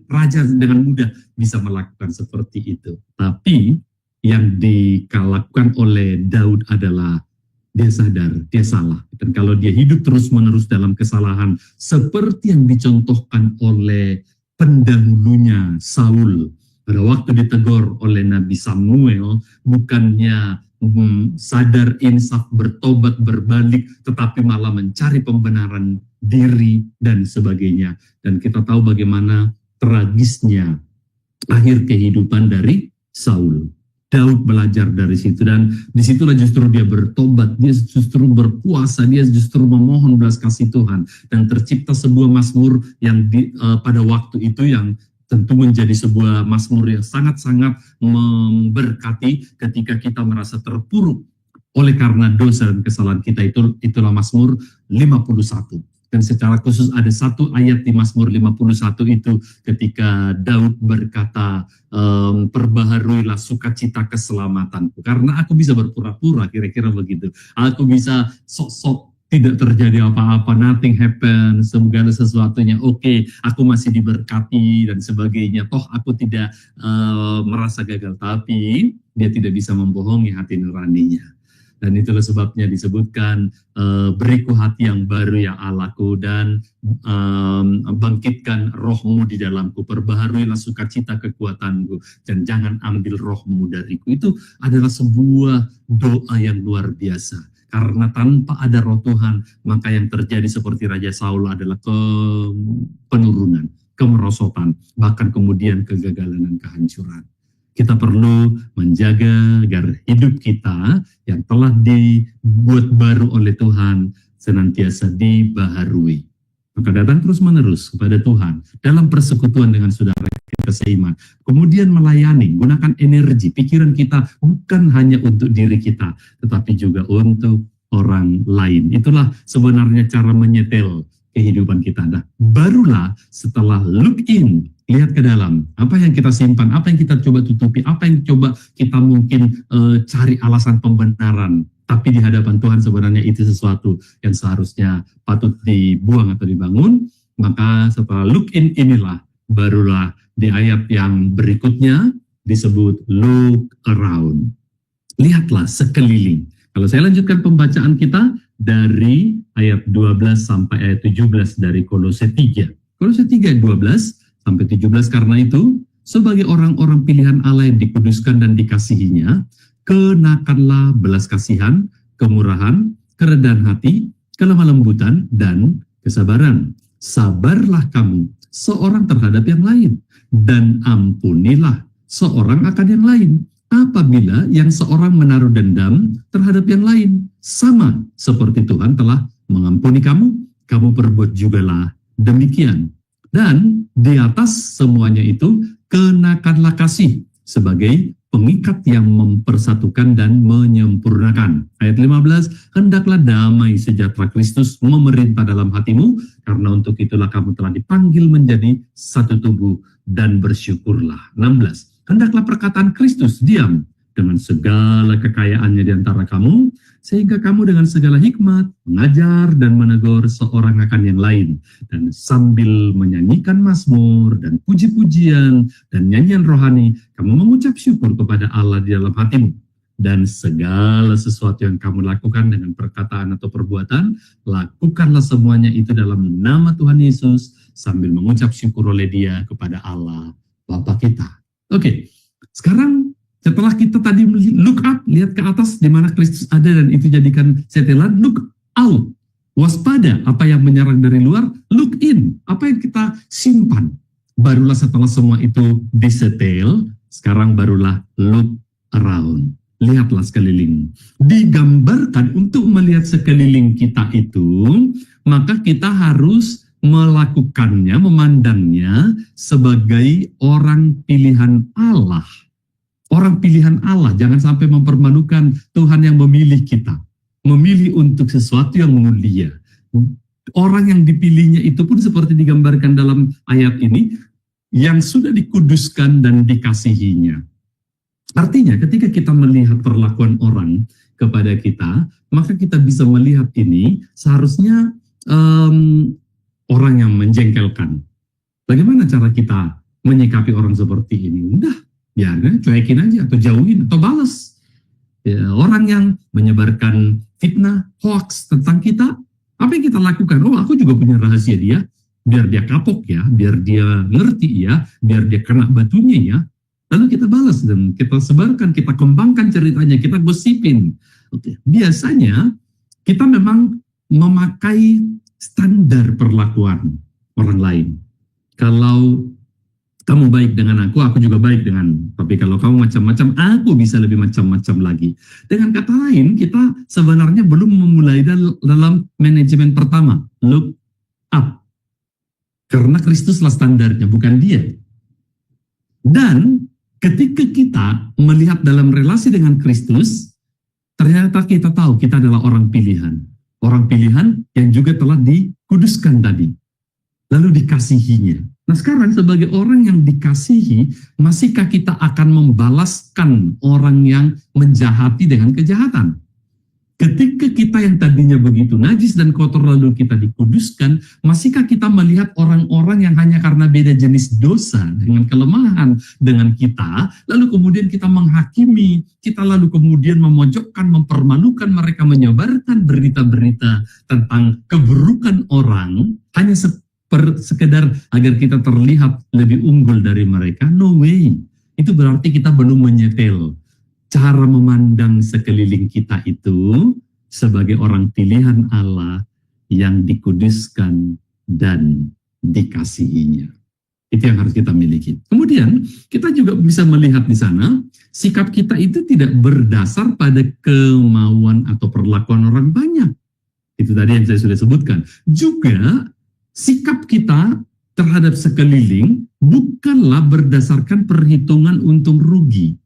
Speaker 4: Raja dengan mudah bisa melakukan seperti itu. Tapi yang dilakukan oleh Daud adalah dia sadar, dia salah. Dan kalau dia hidup terus-menerus dalam kesalahan, seperti yang dicontohkan oleh pendahulunya Saul, pada waktu ditegur oleh Nabi Samuel, bukannya sadar, insaf, bertobat, berbalik, tetapi malah mencari pembenaran diri dan sebagainya. Dan kita tahu bagaimana tragisnya akhir kehidupan dari Saul. Daud belajar dari situ, dan disitulah justru dia bertobat, dia justru berpuasa, dia justru memohon belas kasih Tuhan, dan tercipta sebuah mazmur yang pada waktu itu yang tentu menjadi sebuah mazmur yang sangat-sangat memberkati ketika kita merasa terpuruk oleh karena dosa dan kesalahan kita. Itulah mazmur 51. Dan secara khusus ada satu ayat di Mazmur 51 itu ketika Daud berkata, perbaharuilah sukacita keselamatanku. Karena aku bisa berpura-pura, kira-kira begitu. Aku bisa sok-sok tidak terjadi apa-apa, nothing happen, segala sesuatunya oke, aku masih diberkati dan sebagainya. Toh aku tidak merasa gagal, tapi dia tidak bisa membohongi hati nuraninya. Dan itulah sebabnya disebutkan, beriku hati yang baru ya Allahku, dan bangkitkan rohmu di dalamku, perbaharuilah sukacita kekuatanku, dan jangan ambil rohmu dariku. Itu adalah sebuah doa yang luar biasa. Karena tanpa ada roh Tuhan, maka yang terjadi seperti Raja Saul adalah penurunan, kemerosotan, bahkan kemudian kegagalan dan kehancuran. Kita perlu menjaga agar hidup kita yang telah dibuat baru oleh Tuhan senantiasa dibaharui. Maka datang terus-menerus kepada Tuhan dalam persekutuan dengan saudara kita seiman. Kemudian melayani, gunakan energi, pikiran kita bukan hanya untuk diri kita, tetapi juga untuk orang lain. Itulah sebenarnya cara menyetel kehidupan kita. Nah, barulah setelah look in, lihat ke dalam, apa yang kita simpan, apa yang kita coba tutupi, apa yang coba kita mungkin cari alasan pembenaran, tapi di hadapan Tuhan sebenarnya itu sesuatu yang seharusnya patut dibuang atau dibangun. Maka setelah look in inilah, barulah di ayat yang berikutnya disebut look around. Lihatlah sekeliling. Kalau saya lanjutkan pembacaan kita dari ayat 12 sampai ayat 17 dari Kolose 3. Kolose 3 ayat 12 sampai 17, karena itu sebagai orang-orang pilihan Allah yang dikuduskan dan dikasihinya, kenakanlah belas kasihan, kemurahan, kerendahan hati, kelemah lembutan, dan kesabaran. Sabarlah kamu seorang terhadap yang lain, dan ampunilah seorang akan yang lain. Apabila yang seorang menaruh dendam terhadap yang lain, sama seperti Tuhan telah mengampuni kamu, kamu perbuat jugalah demikian. Dan di atas semuanya itu, kenakanlah kasih sebagai pengikat yang mempersatukan dan menyempurnakan. Ayat 15, hendaklah damai sejahtera Kristus memerintah dalam hatimu, karena untuk itulah kamu telah dipanggil menjadi satu tubuh, dan bersyukurlah. 16, hendaklah perkataan Kristus diam dengan segala kekayaannya di antara kamu, sehingga kamu dengan segala hikmat mengajar dan menegur seorang akan yang lain, dan sambil menyanyikan mazmur dan puji-pujian dan nyanyian rohani, kamu mengucap syukur kepada Allah di dalam hatimu. Dan segala sesuatu yang kamu lakukan dengan perkataan atau perbuatan, lakukanlah semuanya itu dalam nama Tuhan Yesus, sambil mengucap syukur oleh Dia kepada Allah Bapa kita. Oke, sekarang setelah kita tadi look up, lihat ke atas di mana Kristus ada dan itu jadikan setelan, look out, waspada apa yang menyerang dari luar, look in, apa yang kita simpan. Barulah setelah semua itu disetel, sekarang barulah look around. Lihatlah sekeliling. Digambarkan untuk melihat sekeliling kita itu, maka kita harus melakukannya, memandangnya sebagai orang pilihan Allah. Orang pilihan Allah, jangan sampai mempermalukan Tuhan yang memilih kita. Memilih untuk sesuatu yang mulia. Orang yang dipilihnya itu pun seperti digambarkan dalam ayat ini, yang sudah dikuduskan dan dikasihinya. Artinya ketika kita melihat perlakuan orang kepada kita, maka kita bisa melihat ini seharusnya orang yang menjengkelkan. Bagaimana cara kita menyikapi orang seperti ini? Udah, biarkan, cuekin aja, atau jauhin, atau balas. Ya, orang yang menyebarkan fitnah, hoax tentang kita, apa yang kita lakukan? Oh, aku juga punya rahasia dia, biar dia kapok ya, biar dia ngerti ya, biar dia kena batunya ya. Lalu kita balas dan kita sebarkan, kita kembangkan ceritanya, kita gosipin. Oke. Biasanya kita memang memakai standar perlakuan orang lain. Kalau kamu baik dengan aku juga baik dengan. Tapi kalau kamu macam-macam, aku bisa lebih macam-macam lagi. Dengan kata lain, kita sebenarnya belum memulai dalam manajemen pertama, look up. Karena Kristuslah standarnya, bukan dia. Dan ketika kita melihat dalam relasi dengan Kristus, ternyata kita tahu kita adalah orang pilihan. Orang pilihan yang juga telah dikuduskan tadi. Lalu dikasihinya. Nah sekarang sebagai orang yang dikasihi, masihkah kita akan membalaskan orang yang menjahati dengan kejahatan? Ketika kita yang tadinya begitu najis dan kotor lalu kita dikuduskan, masihkah kita melihat orang-orang yang hanya karena beda jenis dosa dengan kelemahan dengan kita, lalu kemudian kita menghakimi, kita lalu kemudian memojokkan, mempermalukan mereka, menyebarkan berita-berita tentang keburukan orang, hanya sekedar agar kita terlihat lebih unggul dari mereka? No way. Itu berarti kita belum menyetel cara memandang sekeliling kita itu sebagai orang pilihan Allah yang dikuduskan dan dikasihinya. Itu yang harus kita miliki. Kemudian kita juga bisa melihat di sana, sikap kita itu tidak berdasar pada kemauan atau perlakuan orang banyak. Itu tadi yang saya sudah sebutkan. Juga sikap kita terhadap sekeliling bukanlah berdasarkan perhitungan untung rugi.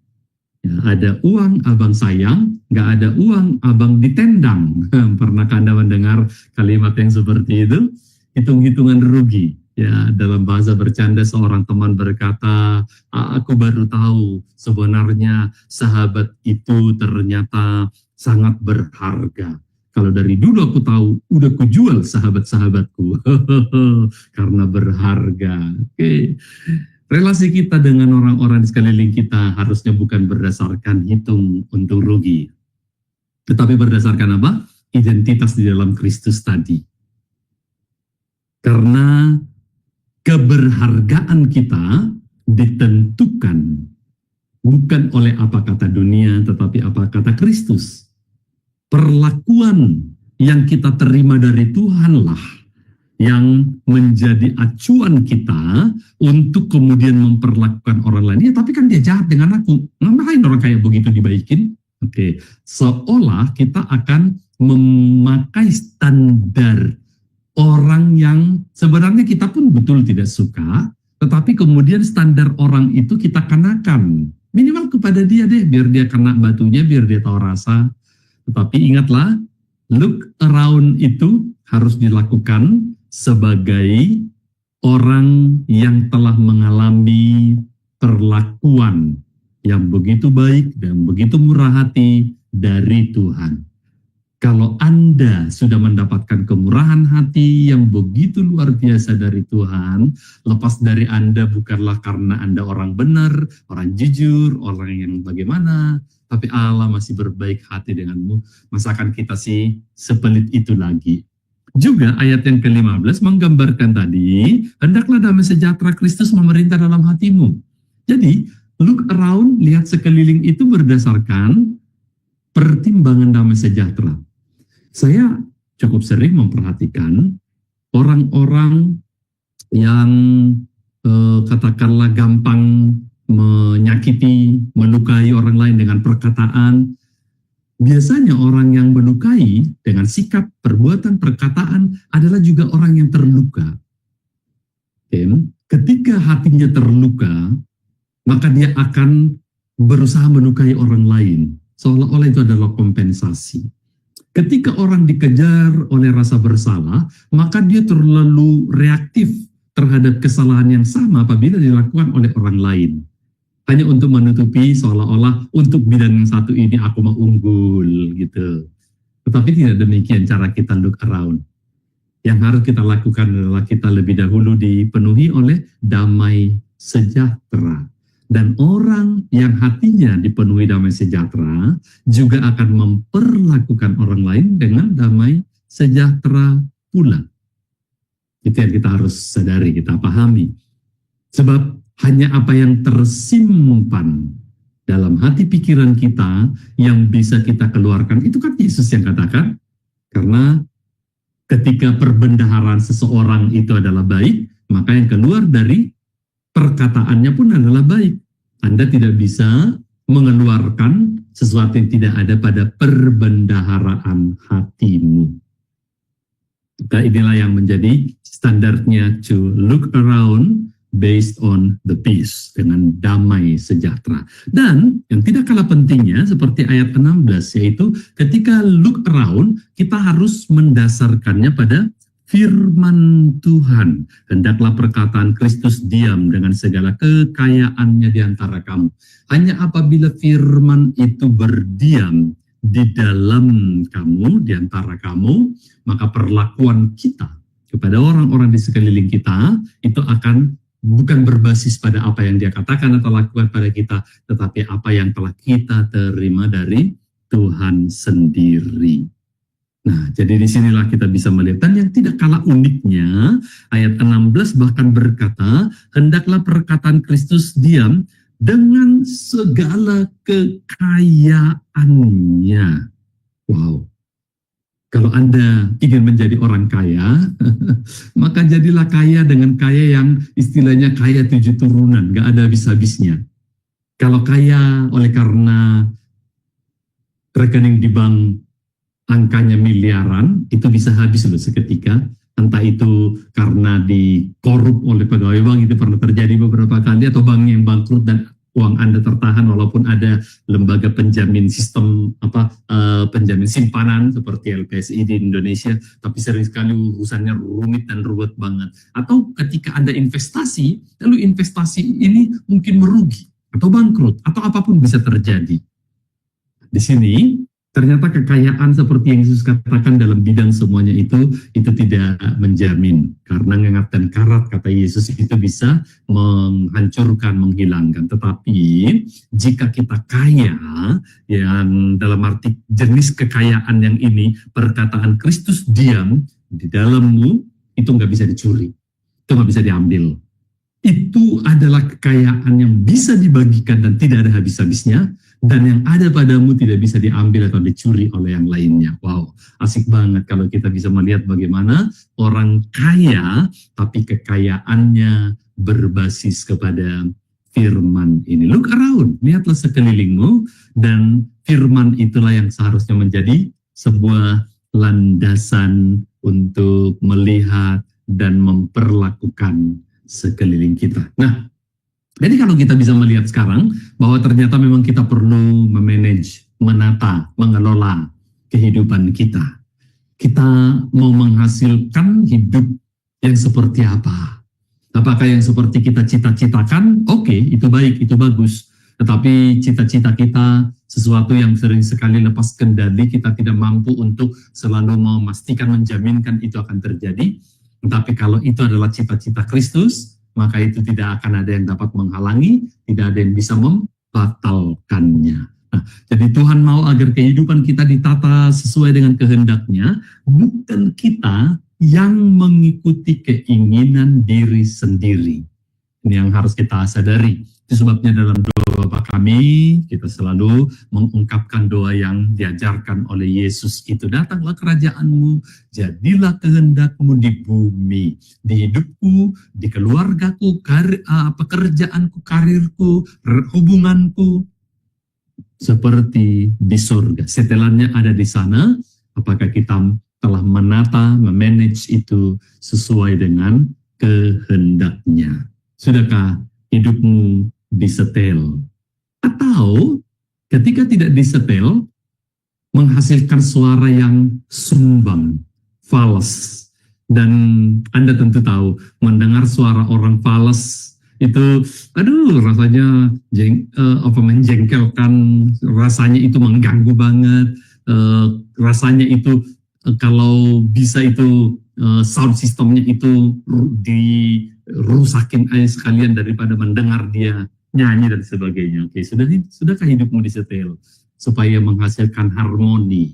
Speaker 4: Ya, ada uang abang sayang, nggak ada uang abang ditendang. Pernahkah Anda mendengar kalimat yang seperti itu? Hitung-hitungan rugi. Ya, dalam bahasa bercanda seorang teman berkata, aku baru tahu sebenarnya sahabat itu ternyata sangat berharga. Kalau dari dulu aku tahu, udah kujual sahabat-sahabatku karena berharga. Oke. relasi kita dengan orang-orang di sekeliling kita harusnya bukan berdasarkan hitung untung rugi, tetapi berdasarkan apa? Identitas di dalam Kristus tadi. Karena keberhargaan kita ditentukan bukan oleh apa kata dunia, tetapi apa kata Kristus. Perlakuan yang kita terima dari Tuhanlah yang menjadi acuan kita untuk kemudian memperlakukan orang lain. Ya, tapi kan dia jahat dengan aku. Ngapain orang kayak begitu dibaikin? Oke, seolah kita akan memakai standar orang yang sebenarnya kita pun betul tidak suka, tetapi kemudian standar orang itu kita kenakan. Minimal kepada dia deh, biar dia kena batunya, biar dia tahu rasa. Tetapi ingatlah, look around itu harus dilakukan sebagai orang yang telah mengalami perlakuan yang begitu baik dan begitu murah hati dari Tuhan. Kalau Anda sudah mendapatkan kemurahan hati yang begitu luar biasa dari Tuhan, lepas dari Anda bukanlah karena Anda orang benar, orang jujur, orang yang bagaimana, tapi Allah masih berbaik hati denganmu. Masakan kita sih sepelit itu lagi. Juga ayat yang ke-15 menggambarkan tadi, hendaklah damai sejahtera Kristus memerintah dalam hatimu. Jadi, look around, lihat sekeliling itu berdasarkan pertimbangan damai sejahtera. Saya cukup sering memperhatikan orang-orang yang katakanlah gampang menyakiti, melukai orang lain dengan perkataan. Biasanya orang yang melukai dengan sikap, perbuatan, perkataan adalah juga orang yang terluka. Ketika hatinya terluka, maka dia akan berusaha melukai orang lain. Seolah-olah itu adalah kompensasi. Ketika orang dikejar oleh rasa bersalah, maka dia terlalu reaktif terhadap kesalahan yang sama apabila dilakukan oleh orang lain. Hanya untuk menutupi seolah-olah untuk bidang yang satu ini aku mau unggul gitu. Tetapi tidak demikian cara kita look around. Yang harus kita lakukan adalah kita lebih dahulu dipenuhi oleh damai sejahtera. Dan orang yang hatinya dipenuhi damai sejahtera juga akan memperlakukan orang lain dengan damai sejahtera pula. Itu yang kita harus sadari, kita pahami. Sebab hanya apa yang tersimpan dalam hati pikiran kita yang bisa kita keluarkan. Itu kan Yesus yang katakan. Karena ketika perbendaharaan seseorang itu adalah baik, maka yang keluar dari perkataannya pun adalah baik. Anda tidak bisa mengeluarkan sesuatu yang tidak ada pada perbendaharaan hatimu. Maka inilah yang menjadi standarnya to look around based on the peace, dengan damai sejahtera. Dan yang tidak kalah pentingnya seperti ayat 16, yaitu ketika look around, kita harus mendasarkannya pada firman Tuhan. Hendaklah perkataan Kristus diam dengan segala kekayaannya di antara kamu. Hanya apabila firman itu berdiam di dalam kamu, di antara kamu, maka perlakuan kita kepada orang-orang di sekeliling kita itu akan bukan berbasis pada apa yang dia katakan atau lakukan pada kita, tetapi apa yang telah kita terima dari Tuhan sendiri. Nah, jadi disinilah kita bisa melihat. Dan yang tidak kalah uniknya, ayat 16 bahkan berkata, hendaklah perkataan Kristus diam dengan segala kekayaannya. Wow. Kalau Anda ingin menjadi orang kaya, maka jadilah kaya dengan kaya yang istilahnya kaya 7 turunan, gak ada habis-habisnya. Kalau kaya oleh karena rekening di bank angkanya miliaran, itu bisa habis loh seketika. Entah itu karena dikorup oleh pegawai bank, itu pernah terjadi beberapa kali, atau bank yang bangkrut dan uang Anda tertahan walaupun ada lembaga penjamin sistem penjamin simpanan seperti LPSI di Indonesia, tapi sering sekali urusannya rumit dan ruwet banget. Atau ketika Anda investasi, lalu investasi ini mungkin merugi atau bangkrut atau apapun bisa terjadi. Di sini Ternyata kekayaan seperti yang Yesus katakan dalam bidang semuanya itu tidak menjamin. Karena ngengat dan karat, kata Yesus, itu bisa menghancurkan, menghilangkan. Tetapi jika kita kaya, yang dalam arti jenis kekayaan yang ini, perkataan Kristus diam di dalammu, itu nggak bisa dicuri. Itu nggak bisa diambil. Itu adalah kekayaan yang bisa dibagikan dan tidak ada habis-habisnya. Dan yang ada padamu tidak bisa diambil atau dicuri oleh yang lainnya. Wow, asik banget kalau kita bisa melihat bagaimana orang kaya, tapi kekayaannya berbasis kepada firman ini. Look around, lihatlah sekelilingmu, dan firman itulah yang seharusnya menjadi sebuah landasan untuk melihat dan memperlakukan sekeliling kita. Nah, jadi kalau kita bisa melihat sekarang bahwa ternyata memang kita perlu memanage, menata, mengelola kehidupan kita. Kita mau menghasilkan hidup yang seperti apa? Apakah yang seperti kita cita-citakan? Oke, itu baik, itu bagus. Tetapi cita-cita kita sesuatu yang sering sekali lepas kendali, kita tidak mampu untuk selalu memastikan, menjaminkan itu akan terjadi. Tetapi kalau itu adalah cita-cita Kristus, maka itu tidak akan ada yang dapat menghalangi, tidak ada yang bisa membatalkannya. Nah, jadi Tuhan mau agar kehidupan kita ditata sesuai dengan kehendaknya, bukan kita yang mengikuti keinginan diri sendiri. Ini yang harus kita sadari. Itu sebabnya dalam doa Bapa kami, kita selalu mengungkapkan doa yang diajarkan oleh Yesus itu. Datanglah kerajaan-Mu, jadilah kehendak-Mu di bumi, di hidupku, di keluargaku, pekerjaanku, karirku, hubunganku, seperti di surga. Setelannya ada di sana. Apakah kita telah menata, memanage itu sesuai dengan kehendaknya? Sudahkah hidupmu disetel? Atau ketika tidak disetel, menghasilkan suara yang sumbang, fals. Dan Anda tentu tahu, mendengar suara orang fals itu, rasanya menjengkelkan, rasanya itu mengganggu banget, rasanya itu kalau bisa itu sound systemnya itu dirusakin aja sekalian daripada mendengar dia nyanyi dan sebagainya. Oke, sudahkah hidupmu disetel supaya menghasilkan harmoni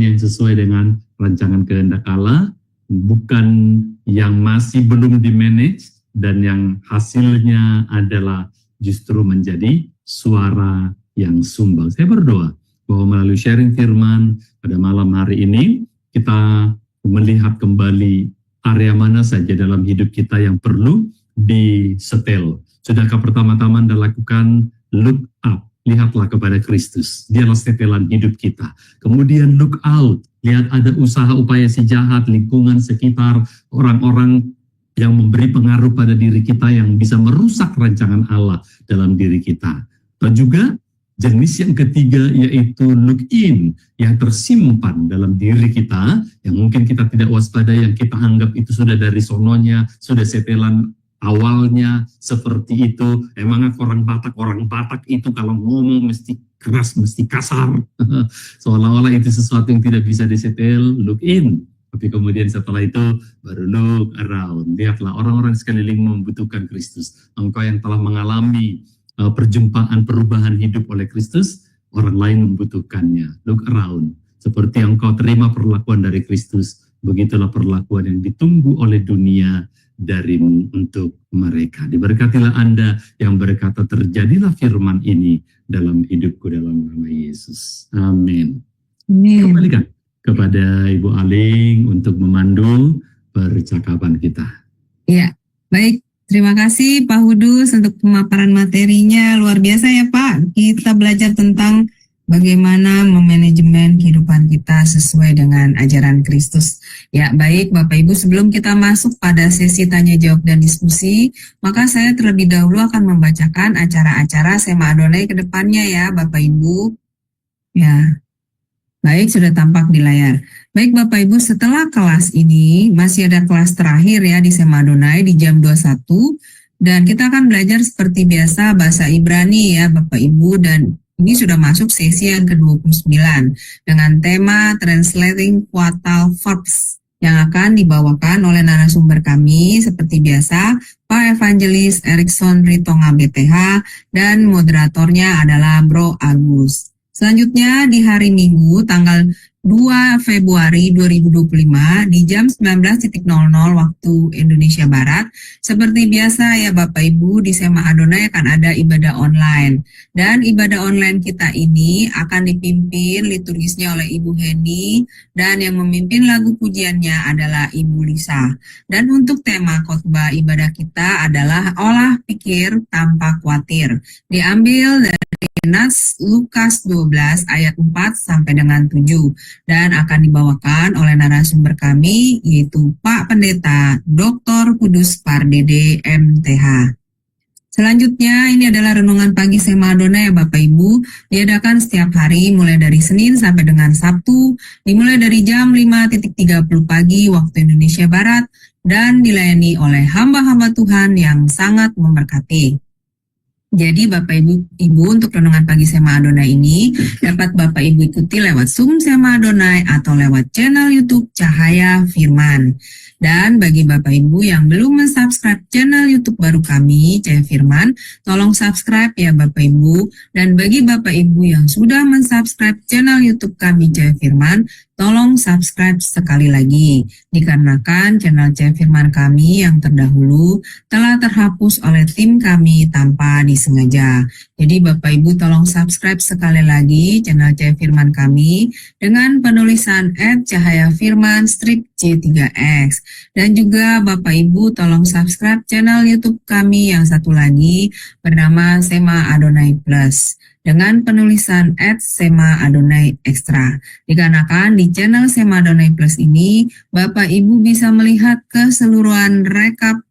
Speaker 4: yang sesuai dengan rancangan kehendak Allah, bukan yang masih belum dimanage dan yang hasilnya adalah justru menjadi suara yang sumbang. Saya berdoa bahwa melalui sharing firman pada malam hari ini, kita melihat kembali area mana saja dalam hidup kita yang perlu disetel. Sudahkah pertama-tama Anda lakukan look up, lihatlah kepada Kristus, dialah setelan hidup kita. Kemudian look out, lihat ada usaha upaya si jahat, lingkungan sekitar, orang-orang yang memberi pengaruh pada diri kita yang bisa merusak rancangan Allah dalam diri kita. Dan juga jenis yang ketiga yaitu look in, yang tersimpan dalam diri kita, yang mungkin kita tidak waspada, yang kita anggap itu sudah dari sononya, sudah setelan awalnya seperti itu. Emangnya orang Batak itu kalau ngomong mesti keras, mesti kasar. Seolah-olah itu sesuatu yang tidak bisa disetel. Look in. Tapi kemudian setelah itu baru look around. Lihatlah orang-orang sekeliling membutuhkan Kristus. Engkau yang telah mengalami perjumpaan perubahan hidup oleh Kristus, orang lain membutuhkannya. Look around. Seperti yang engkau terima perlakuan dari Kristus, begitulah perlakuan yang ditunggu oleh dunia darimu untuk mereka. Diberkatilah Anda yang berkata, terjadilah firman ini dalam hidupku dalam nama Yesus. Amin. Kembalikan kepada Ibu Aling untuk memandu percakapan kita.
Speaker 1: Ya, baik. Terima kasih Pak Hudus untuk pemaparan materinya. Luar biasa ya Pak. Kita belajar tentang bagaimana memanajemen kehidupan kita sesuai dengan ajaran Kristus. Ya, baik Bapak Ibu, sebelum kita masuk pada sesi tanya jawab dan diskusi, maka saya terlebih dahulu akan membacakan acara-acara Sema Adonai ke depannya ya Bapak Ibu. Ya. Baik, sudah tampak di layar. Baik Bapak Ibu, setelah kelas ini masih ada kelas terakhir ya di Sema Adonai di jam 21. Dan kita akan belajar seperti biasa bahasa Ibrani ya Bapak Ibu, dan Ini sudah masuk sesi yang ke-29 dengan tema Translating Quotal Verbs yang akan dibawakan oleh narasumber kami seperti biasa Pak Evangelis Erikson Ritonga BPH dan moderatornya adalah Bro Agus. Selanjutnya di hari Minggu tanggal 2 Februari 2025 di jam 19.00 waktu Indonesia Barat. Seperti biasa ya Bapak Ibu, di Sema Adonai akan ada ibadah online. Dan ibadah online kita ini akan dipimpin liturgisnya oleh Ibu Heni dan yang memimpin lagu pujiannya adalah Ibu Lisa. Dan untuk tema khotbah ibadah kita adalah olah pikir tanpa khawatir. Diambil dari Nas Lukas 12 ayat 4 sampai dengan 7 dan akan dibawakan oleh narasumber kami yaitu Pak Pendeta Dr. Kudus Pardede MTH. Selanjutnya ini adalah renungan pagi Sema Adonai ya Bapak Ibu, diadakan setiap hari mulai dari Senin sampai dengan Sabtu, dimulai dari jam 5.30 pagi waktu Indonesia Barat dan dilayani oleh hamba-hamba Tuhan yang sangat memberkati. Jadi Bapak Ibu untuk renungan pagi Sema Adonai ini dapat Bapak Ibu ikuti lewat Zoom Sema Adonai atau lewat channel YouTube Cahaya Firman. Dan bagi Bapak Ibu yang belum mensubscribe channel YouTube baru kami, Cahaya Firman, tolong subscribe ya Bapak Ibu. Dan bagi Bapak Ibu yang sudah mensubscribe channel YouTube kami, Cahaya Firman, tolong subscribe sekali lagi, dikarenakan channel Cahaya Firman kami yang terdahulu telah terhapus oleh tim kami tanpa disengaja. Jadi Bapak Ibu tolong subscribe sekali lagi channel Cahaya Firman kami dengan penulisan @cahayafirman_C3X. Dan juga Bapak Ibu tolong subscribe channel YouTube kami yang satu lagi bernama Sema Adonai Plus dengan penulisan @Sema Adonai Extra. Dikarenakan di channel Sema Adonai Plus ini, Bapak Ibu bisa melihat keseluruhan rekap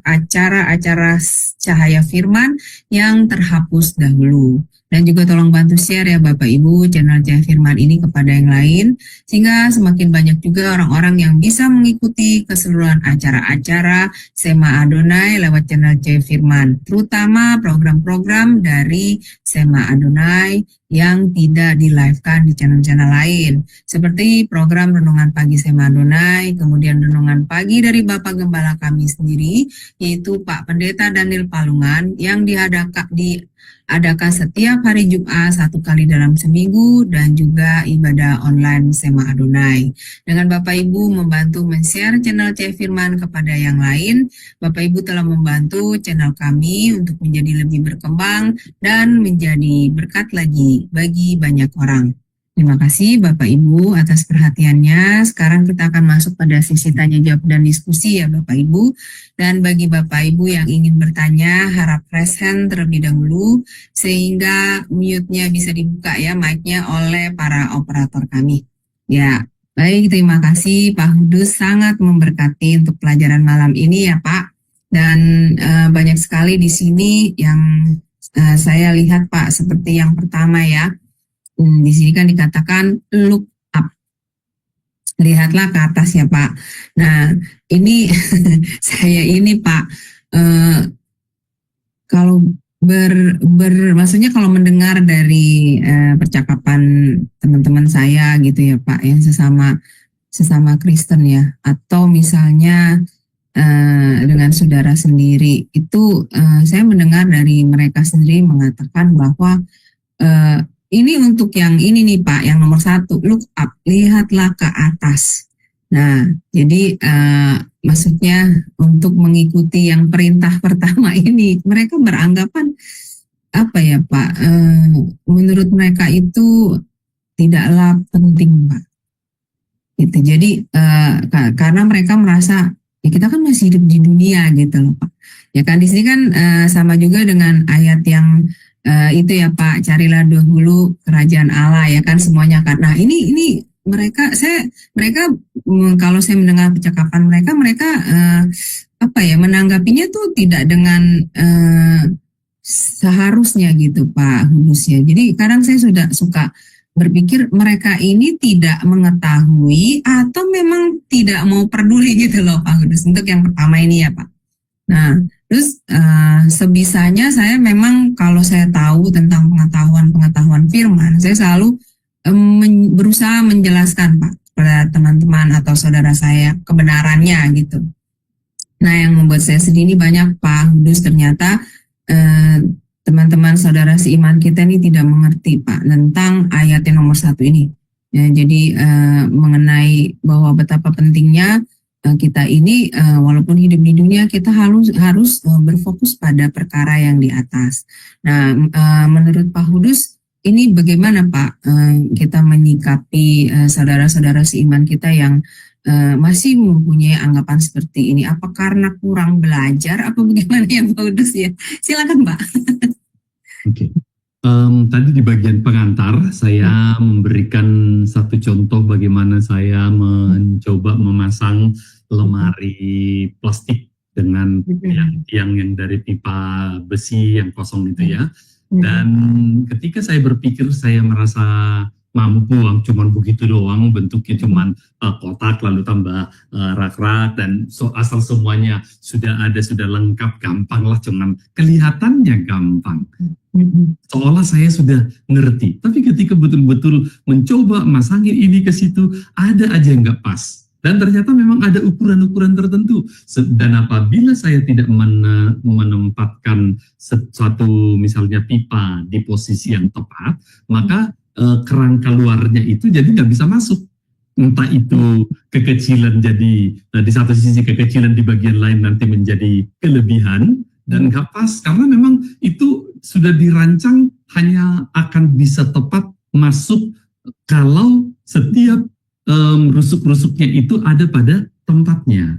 Speaker 1: acara-acara Cahaya Firman yang terhapus dahulu. Dan juga tolong bantu share ya Bapak Ibu channel Cahaya Firman ini kepada yang lain, sehingga semakin banyak juga orang-orang yang bisa mengikuti keseluruhan acara-acara Sema Adonai lewat channel Cahaya Firman, terutama program-program dari Sema Adonai yang tidak di-live-kan di channel-channel lain, seperti program Renungan Pagi Sema Adonai, kemudian Renungan Pagi dari Bapak Gembala kami sendiri, yaitu Pak Pendeta Daniel Palungan, yang diadakan setiap hari Jumat 1 kali dalam seminggu, dan juga ibadah online Sema Adonai. Dengan Bapak Ibu membantu men-share channel Cahaya Firman kepada yang lain, Bapak Ibu telah membantu channel kami untuk menjadi lebih berkembang dan menjadi berkat lagi bagi banyak orang. Terima kasih Bapak Ibu atas perhatiannya. Sekarang kita akan masuk pada sesi tanya jawab dan diskusi ya Bapak Ibu. Dan bagi Bapak Ibu yang ingin bertanya, harap raise hand terlebih dahulu sehingga mute-nya bisa dibuka ya mic-nya oleh para operator kami. Ya, baik, terima kasih Pak Hudus, sangat memberkati untuk pelajaran malam ini ya Pak. Dan banyak sekali di sini yang saya lihat Pak, seperti yang pertama ya. Di sini kan dikatakan look up. Lihatlah ke atas ya Pak. Nah, ini saya ini Pak, kalau maksudnya kalau mendengar dari percakapan teman-teman saya gitu ya Pak, yang sesama Kristen ya, atau misalnya dengan saudara sendiri, itu saya mendengar dari mereka sendiri mengatakan bahwa ini untuk yang ini nih Pak, yang nomor 1, look up, lihatlah ke atas. Nah, jadi maksudnya untuk mengikuti yang perintah pertama ini, mereka beranggapan apa ya Pak, menurut mereka itu tidaklah penting Pak. Gitu. Jadi karena mereka merasa ya kita kan masih hidup di dunia gitu loh Pak. Ya kan di sini kan sama juga dengan ayat yang itu ya Pak, carilah dahulu kerajaan Allah ya kan semuanya kan. Nah ini mereka kalau saya mendengar percakapan mereka apa ya, menanggapinya tuh tidak dengan seharusnya gitu Pak Hudus ya. Jadi kadang saya sudah suka berpikir mereka ini tidak mengetahui atau memang tidak mau peduli gitu loh Pak Hudus, untuk yang pertama ini ya Pak. Nah, Terus sebisanya saya memang kalau saya tahu tentang pengetahuan firman, saya selalu berusaha menjelaskan Pak kepada teman-teman atau saudara saya kebenarannya gitu. Nah, yang membuat saya sedih ini banyak Pak Kudus, ternyata teman-teman saudara seiman kita ini tidak mengerti Pak tentang ayat yang nomor 1 ini. Ya, jadi mengenai bahwa betapa pentingnya kita ini walaupun hidup di dunia kita harus berfokus pada perkara yang di atas. Nah, menurut Pak Kudus ini bagaimana Pak kita menyikapi saudara-saudara seiman kita yang masih mempunyai anggapan seperti ini? Apa karena kurang belajar? Apa bagaimana ya Pak Kudus ya? Silakan Pak.
Speaker 4: Oke. Tadi di bagian pengantar saya memberikan satu contoh bagaimana saya mencoba memasang lemari plastik dengan tiang yang dari pipa besi yang kosong itu ya. Dan ketika saya berpikir saya merasa mampu, cuman begitu doang, bentuknya cuman kotak lalu tambah rak-rak dan asal semuanya sudah ada, sudah lengkap, gampang lah, cuman kelihatannya gampang. Seolah saya sudah ngerti, tapi ketika betul-betul mencoba masangin ini ke situ, ada aja yang nggak pas. Dan ternyata memang ada ukuran-ukuran tertentu. Dan apabila saya tidak menempatkan suatu misalnya pipa di posisi yang tepat, maka kerangka luarnya itu jadi nggak bisa masuk. Entah itu kekecilan jadi, di satu sisi kekecilan, di bagian lain nanti menjadi kelebihan, dan nggak pas, karena memang itu sudah dirancang hanya akan bisa tepat masuk kalau setiap rusuk-rusuknya itu ada pada tempatnya.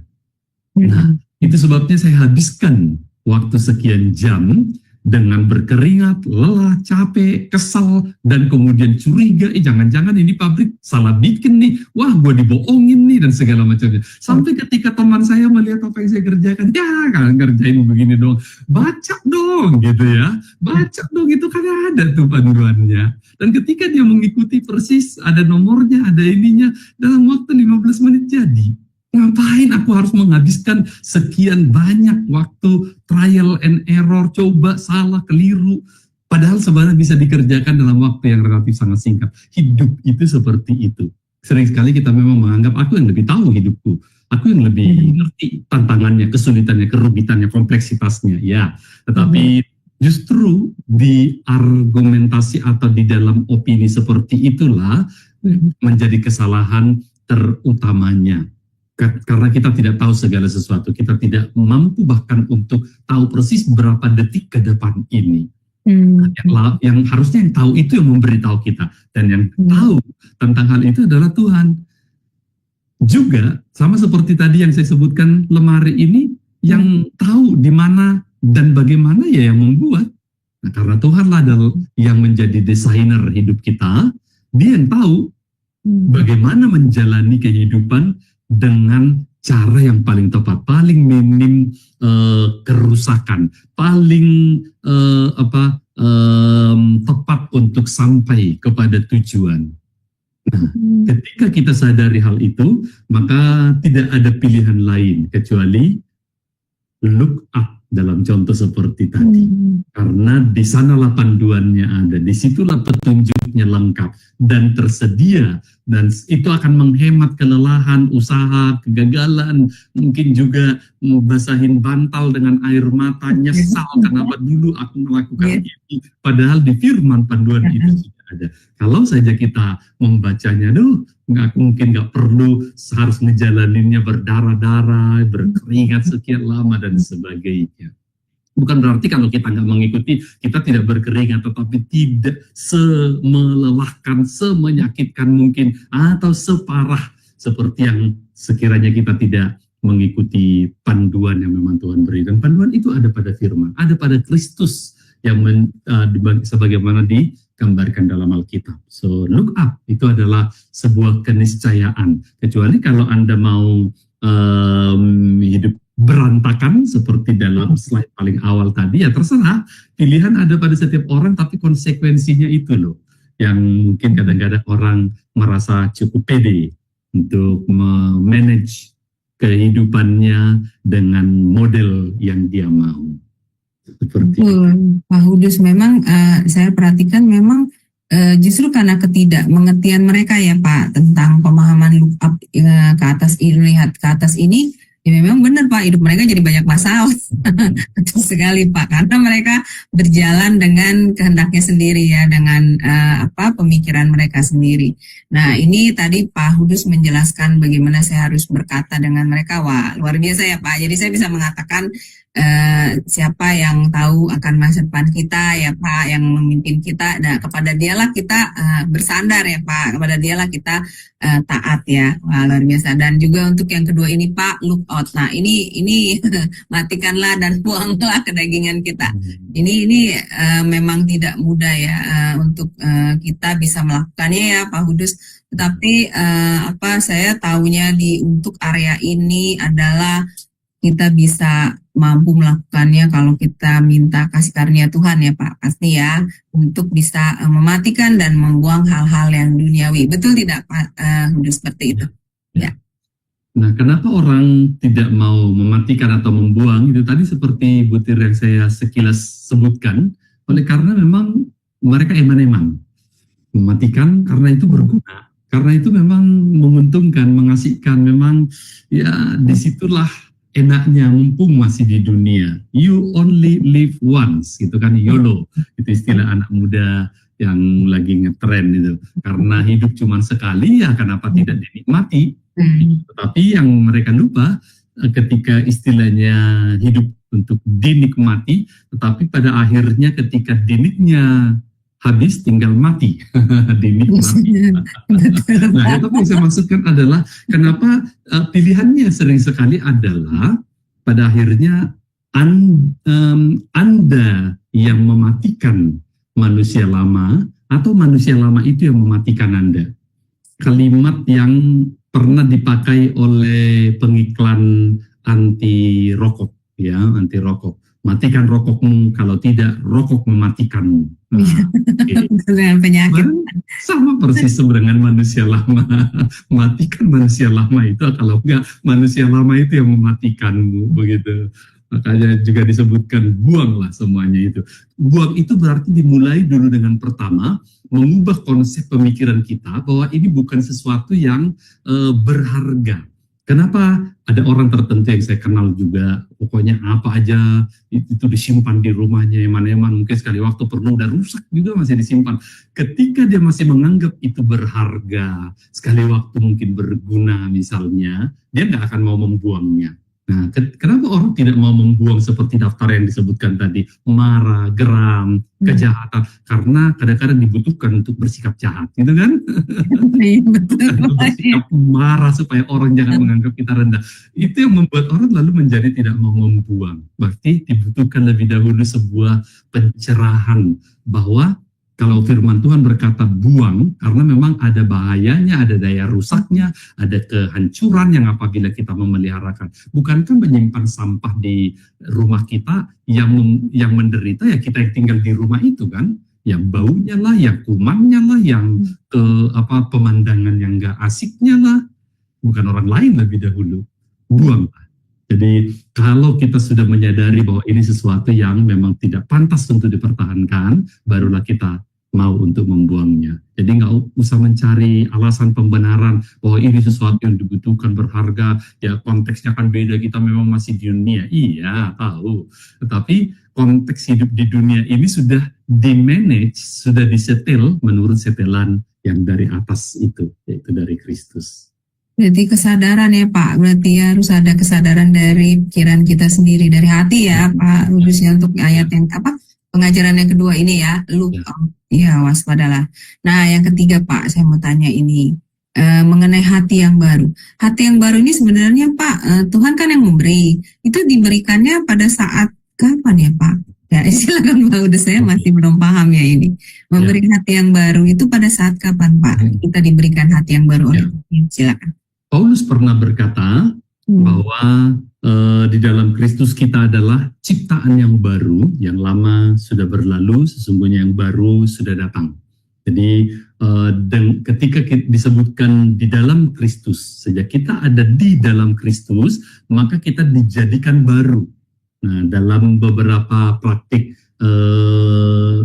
Speaker 4: Nah, itu sebabnya saya habiskan waktu sekian jam dengan berkeringat, lelah, capek, kesal, dan kemudian curiga, jangan-jangan ini pabrik salah bikin nih, wah gue dibohongin nih, dan segala macamnya. Sampai ketika teman saya melihat apa yang saya kerjakan, ya kan ngerjain begini dong, baca dong gitu ya, baca dong, itu kan ada tuh panduannya. Dan ketika dia mengikuti persis, ada nomornya, ada ininya, dalam waktu 15 menit jadi. Ngapain aku harus menghabiskan sekian banyak waktu trial and error, coba, salah, keliru, padahal sebenarnya bisa dikerjakan dalam waktu yang relatif sangat singkat. Hidup itu seperti itu. Sering sekali kita memang menganggap aku yang lebih tahu hidupku, aku yang lebih ngerti tantangannya, kesulitannya, kerugitannya, kompleksitasnya, ya. Tetapi justru di argumentasi atau di dalam opini seperti itulah menjadi kesalahan terutamanya. Karena kita tidak tahu segala sesuatu, kita tidak mampu bahkan untuk tahu persis berapa detik ke depan ini. Yang harusnya yang tahu itu yang memberitahu kita, dan yang tahu tentang hal itu adalah Tuhan. Juga sama seperti tadi yang saya sebutkan, lemari ini yang tahu di mana dan bagaimana ya yang membuat. Nah, karena Tuhanlah adalah yang menjadi desainer hidup kita, Dia yang tahu bagaimana menjalani kehidupan dengan cara yang paling tepat, paling minim kerusakan, paling tepat untuk sampai kepada tujuan. Nah, ketika kita sadari hal itu, maka tidak ada pilihan lain kecuali look up dalam contoh seperti tadi. Karena di sanalah panduannya ada, disitulah petunjuknya lengkap dan tersedia, dan itu akan menghemat kelelahan, usaha, kegagalan, mungkin juga basahin bantal dengan air mata, nyesal kenapa dulu aku melakukan ini, padahal di firman panduan itu sudah ada. Kalau saja kita membacanya, mungkin nggak perlu harus ngejalaninnya berdarah-darah, berkeringat sekian lama dan sebagainya. Bukan berarti kalau kita nggak mengikuti, kita tidak berkeringat, tetapi tidak semelelahkan, semenyakitkan mungkin, atau separah seperti yang sekiranya kita tidak mengikuti panduan yang memang Tuhan beri. Dan panduan itu ada pada firman, ada pada Kristus yang sebagaimana digambarkan dalam Alkitab. So look up itu adalah sebuah keniscayaan. Kecuali kalau Anda mau hidup berantakan seperti dalam slide paling awal tadi, ya terserah, pilihan ada pada setiap orang, tapi konsekuensinya itu loh yang mungkin kadang-kadang orang merasa cukup pede untuk manage kehidupannya dengan model yang dia mau. Seperti
Speaker 1: Betul, Pak Hudus. Memang saya perhatikan memang justru karena ketidakmengertian mereka ya Pak tentang pemahaman look up ke atas ini, lihat ke atas ini, ya memang benar Pak, hidup mereka jadi banyak masalah. Betul sekali Pak, karena mereka berjalan dengan kehendaknya sendiri ya, dengan pemikiran mereka sendiri. Nah ini tadi Pak Hudus menjelaskan bagaimana saya harus berkata dengan mereka. Wah luar biasa ya Pak, jadi saya bisa mengatakan siapa yang tahu akan masa depan kita ya Pak, yang memimpin kita. Nah kepada dialah kita bersandar ya Pak, kepada dialah kita taat ya. Wah luar biasa. Dan juga untuk yang kedua ini Pak, look out. Nah ini matikanlah dan buanglah kedagingan kita. Ini memang tidak mudah ya untuk kita bisa melakukannya ya Pak Hudus. Tetapi saya tahunya untuk area ini adalah kita bisa mampu melakukannya kalau kita minta kasih karunia Tuhan ya Pak, pasti ya, untuk bisa mematikan dan membuang hal-hal yang duniawi. Betul tidak Pak Hudus seperti itu? Ya.
Speaker 4: Nah, kenapa orang tidak mau mematikan atau membuang itu tadi seperti butir yang saya sekilas sebutkan, oleh karena memang mereka eman-eman. Mematikan karena itu berguna, karena itu memang menguntungkan, mengasihkan, memang ya disitulah enaknya mumpung masih di dunia. You only live once, gitu kan, YOLO. Itu istilah anak muda yang lagi ngetren itu. Karena hidup cuma sekali, ya kenapa tidak dinikmati? Tetapi yang mereka lupa ketika istilahnya hidup untuk dinikmati, tetapi pada akhirnya ketika diniknya habis tinggal mati. Dinikmati. Nah, itu yang saya maksudkan adalah kenapa pilihannya sering sekali adalah pada akhirnya Anda yang mematikan manusia lama atau manusia lama itu yang mematikan Anda. Kalimat yang pernah dipakai oleh pengiklan anti rokok ya, anti rokok. Matikan rokokmu, kalau tidak rokok mematikanmu.
Speaker 1: Dengan penyakit.
Speaker 4: Sama persis dengan manusia lama. Matikan manusia lama itu, kalau enggak manusia lama itu yang mematikanmu, begitu. Makanya juga disebutkan buanglah semuanya itu. Buang itu berarti dimulai dulu dengan pertama mengubah konsep pemikiran kita bahwa ini bukan sesuatu yang berharga. Kenapa? Ada orang tertentu yang saya kenal juga, pokoknya apa aja itu disimpan di rumahnya, eman-eman, mungkin sekali waktu perlu udah rusak juga masih disimpan. Ketika dia masih menganggap itu berharga, sekali waktu mungkin berguna misalnya, dia nggak akan mau membuangnya. Nah, kenapa orang tidak mau membuang seperti daftar yang disebutkan tadi, marah, geram, kejahatan, karena kadang-kadang dibutuhkan untuk bersikap jahat, gitu kan? Bersikap marah supaya orang jangan menganggap kita rendah. Itu yang membuat orang lalu menjadi tidak mau membuang. Berarti dibutuhkan lebih dahulu sebuah pencerahan bahwa kalau firman Tuhan berkata buang, karena memang ada bahayanya, ada daya rusaknya, ada kehancuran yang apabila kita memeliharakan. Bukankah menyimpan sampah di rumah kita yang menderita ya kita yang tinggal di rumah itu kan? Yang baunya lah, yang kumannya lah, yang pemandangan yang gak asiknya lah. Bukan orang lain lebih dahulu. Buanglah. Jadi kalau kita sudah menyadari bahwa ini sesuatu yang memang tidak pantas untuk dipertahankan, barulah kita mau untuk membuangnya. Jadi nggak usah mencari alasan pembenaran bahwa ini sesuatu yang dibutuhkan berharga, ya konteksnya kan beda, kita memang masih di dunia. Iya, tahu. Tetapi konteks hidup di dunia ini sudah di-manage, sudah disetel menurut setelan yang dari atas itu, yaitu dari Kristus.
Speaker 1: Berarti kesadaran ya Pak, berarti harus ada kesadaran dari pikiran kita sendiri, dari hati ya Pak, khususnya untuk ayat yang pengajaran yang kedua ini ya, look out, ya waspadalah. Nah yang ketiga Pak, saya mau tanya ini mengenai hati yang baru. Hati yang baru ini sebenarnya Pak, Tuhan kan yang memberi, itu diberikannya pada saat kapan ya Pak? Ya silakan Pak, udah saya masih belum paham ya ini. Memberi hati yang baru itu pada saat kapan Pak? Kita diberikan hati yang baru oleh Tuhan, silakan.
Speaker 4: Paulus pernah berkata bahwa di dalam Kristus kita adalah ciptaan yang baru, yang lama sudah berlalu, sesungguhnya yang baru sudah datang. Jadi dan ketika disebutkan di dalam Kristus, sejak kita ada di dalam Kristus, maka kita dijadikan baru. Nah, dalam beberapa praktik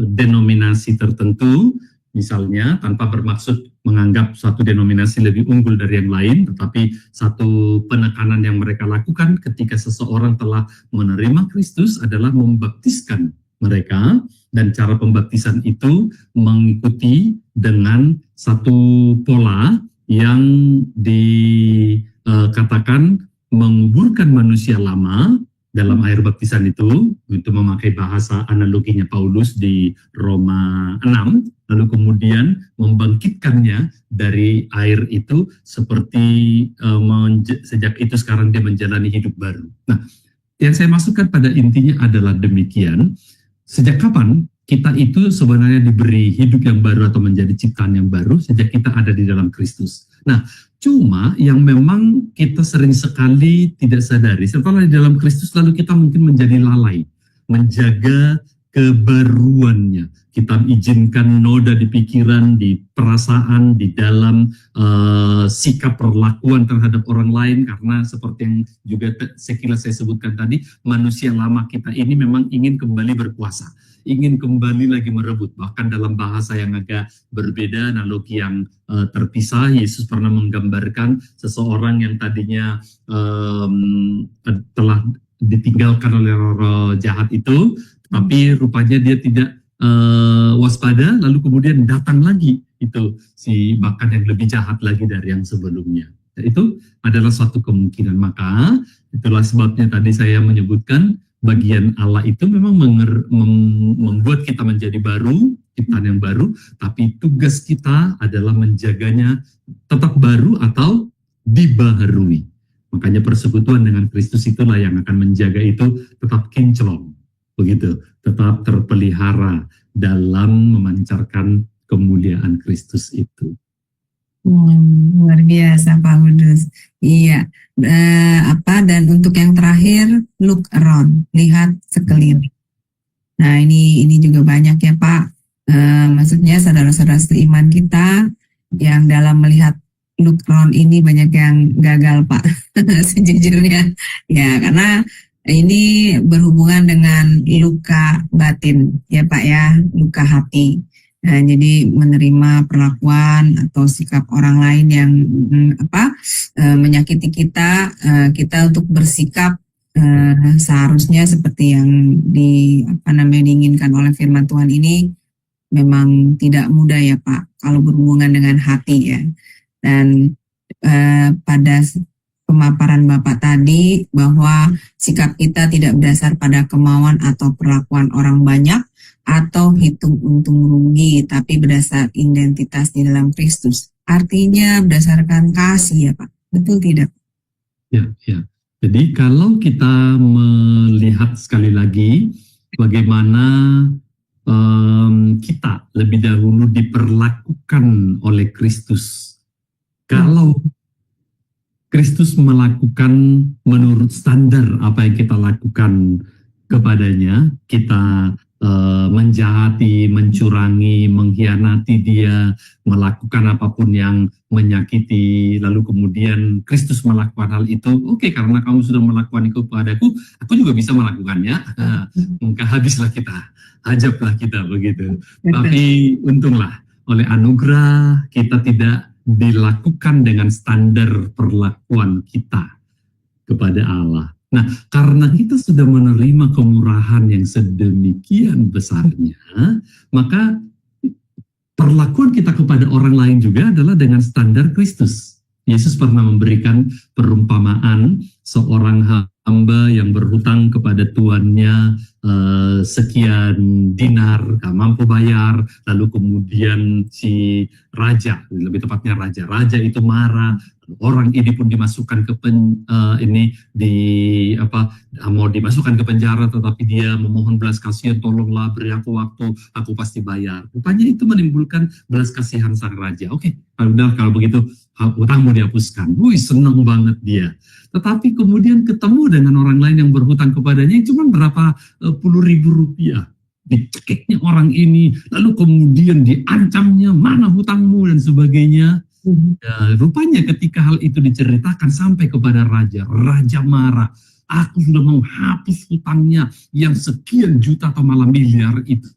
Speaker 4: denominasi tertentu, misalnya tanpa bermaksud menganggap suatu denominasi lebih unggul dari yang lain, tetapi satu penekanan yang mereka lakukan ketika seseorang telah menerima Kristus adalah membaptiskan mereka, dan cara pembaptisan itu mengikuti dengan satu pola yang dikatakan menguburkan manusia lama dalam air baptisan itu memakai bahasa analoginya Paulus di Roma 6, lalu kemudian membangkitkannya dari air itu seperti sejak itu sekarang dia menjalani hidup baru. Nah, yang saya masukkan pada intinya adalah demikian. Sejak kapan kita itu sebenarnya diberi hidup yang baru atau menjadi ciptaan yang baru? Sejak kita ada di dalam Kristus. Nah, cuma yang memang kita sering sekali tidak sadari, setelah di dalam Kristus lalu kita mungkin menjadi lalai, menjaga kebaruannya. Kita izinkan noda di pikiran, di perasaan, di dalam sikap perlakuan terhadap orang lain, karena seperti yang juga sekilas saya sebutkan tadi, manusia lama kita ini memang ingin kembali berkuasa, ingin kembali lagi merebut. Bahkan dalam bahasa yang agak berbeda, analogi yang terpisah, Yesus pernah menggambarkan seseorang yang tadinya telah ditinggalkan oleh roh jahat itu, tapi rupanya dia tidak waspada, lalu kemudian datang lagi itu si bahkan yang lebih jahat lagi dari yang sebelumnya. Itu adalah suatu kemungkinan. Maka itulah sebabnya tadi saya menyebutkan bagian Allah itu memang membuat kita menjadi baru, ciptaan yang baru, tapi tugas kita adalah menjaganya tetap baru atau dibaharui. Makanya persekutuan dengan Kristus itulah yang akan menjaga itu tetap kinclong, begitu, tetap terpelihara dalam memancarkan kemuliaan Kristus itu.
Speaker 1: Luar biasa Pak Kudus. Iya. Dan untuk yang terakhir, look around, lihat sekeliling. Nah ini juga banyak ya Pak. Maksudnya saudara-saudara seiman kita yang dalam melihat look around ini banyak yang gagal Pak. Sejujurnya ya, karena ini berhubungan dengan luka batin ya Pak ya, luka hati. Nah, jadi menerima perlakuan atau sikap orang lain yang menyakiti kita, kita untuk bersikap seharusnya seperti yang diinginkan oleh firman Tuhan ini memang tidak mudah ya Pak, kalau berhubungan dengan hati ya. Dan pada pemaparan Bapak tadi bahwa sikap kita tidak berdasar pada kemauan atau perlakuan orang banyak atau hitung untung rugi, tapi berdasar identitas di dalam Kristus. Artinya berdasarkan kasih ya Pak, betul tidak?
Speaker 4: Ya. Jadi kalau kita melihat sekali lagi bagaimana kita lebih dahulu diperlakukan oleh Kristus. Kalau Kristus melakukan menurut standar apa yang kita lakukan kepadanya, kita menjahati, mencurangi, mengkhianati dia, melakukan apapun yang menyakiti, lalu kemudian Kristus melakukan hal itu, oke, karena kamu sudah melakukan itu padaku, aku juga bisa melakukannya, maka habislah kita, hajablah kita, begitu. Tapi untunglah, oleh anugerah kita tidak dilakukan dengan standar perlakuan kita kepada Allah. Nah, karena kita sudah menerima kemurahan yang sedemikian besarnya, maka perlakuan kita kepada orang lain juga adalah dengan standar Kristus. Yesus pernah memberikan perumpamaan seorang hamba yang berhutang kepada tuannya sekian dinar, gak mampu bayar, lalu kemudian si raja, lebih tepatnya raja itu marah, orang ini pun dimasukkan ke mau dimasukkan ke penjara, tetapi dia memohon belas kasihan, tolonglah beri aku waktu, aku pasti bayar. Rupanya itu menimbulkan belas kasihan sang raja. Oke, udah kalau begitu hutangmu dihapuskan. Wih, senang banget dia. Tetapi kemudian ketemu dengan orang lain yang berhutang kepadanya yang cuma berapa puluh ribu rupiah. dicekiknya orang ini, lalu kemudian diancamnya, mana hutangmu dan sebagainya. Ya, rupanya ketika hal itu diceritakan sampai kepada raja, raja marah. Aku sudah menghapus hutangnya yang sekian juta atau malah miliar itu.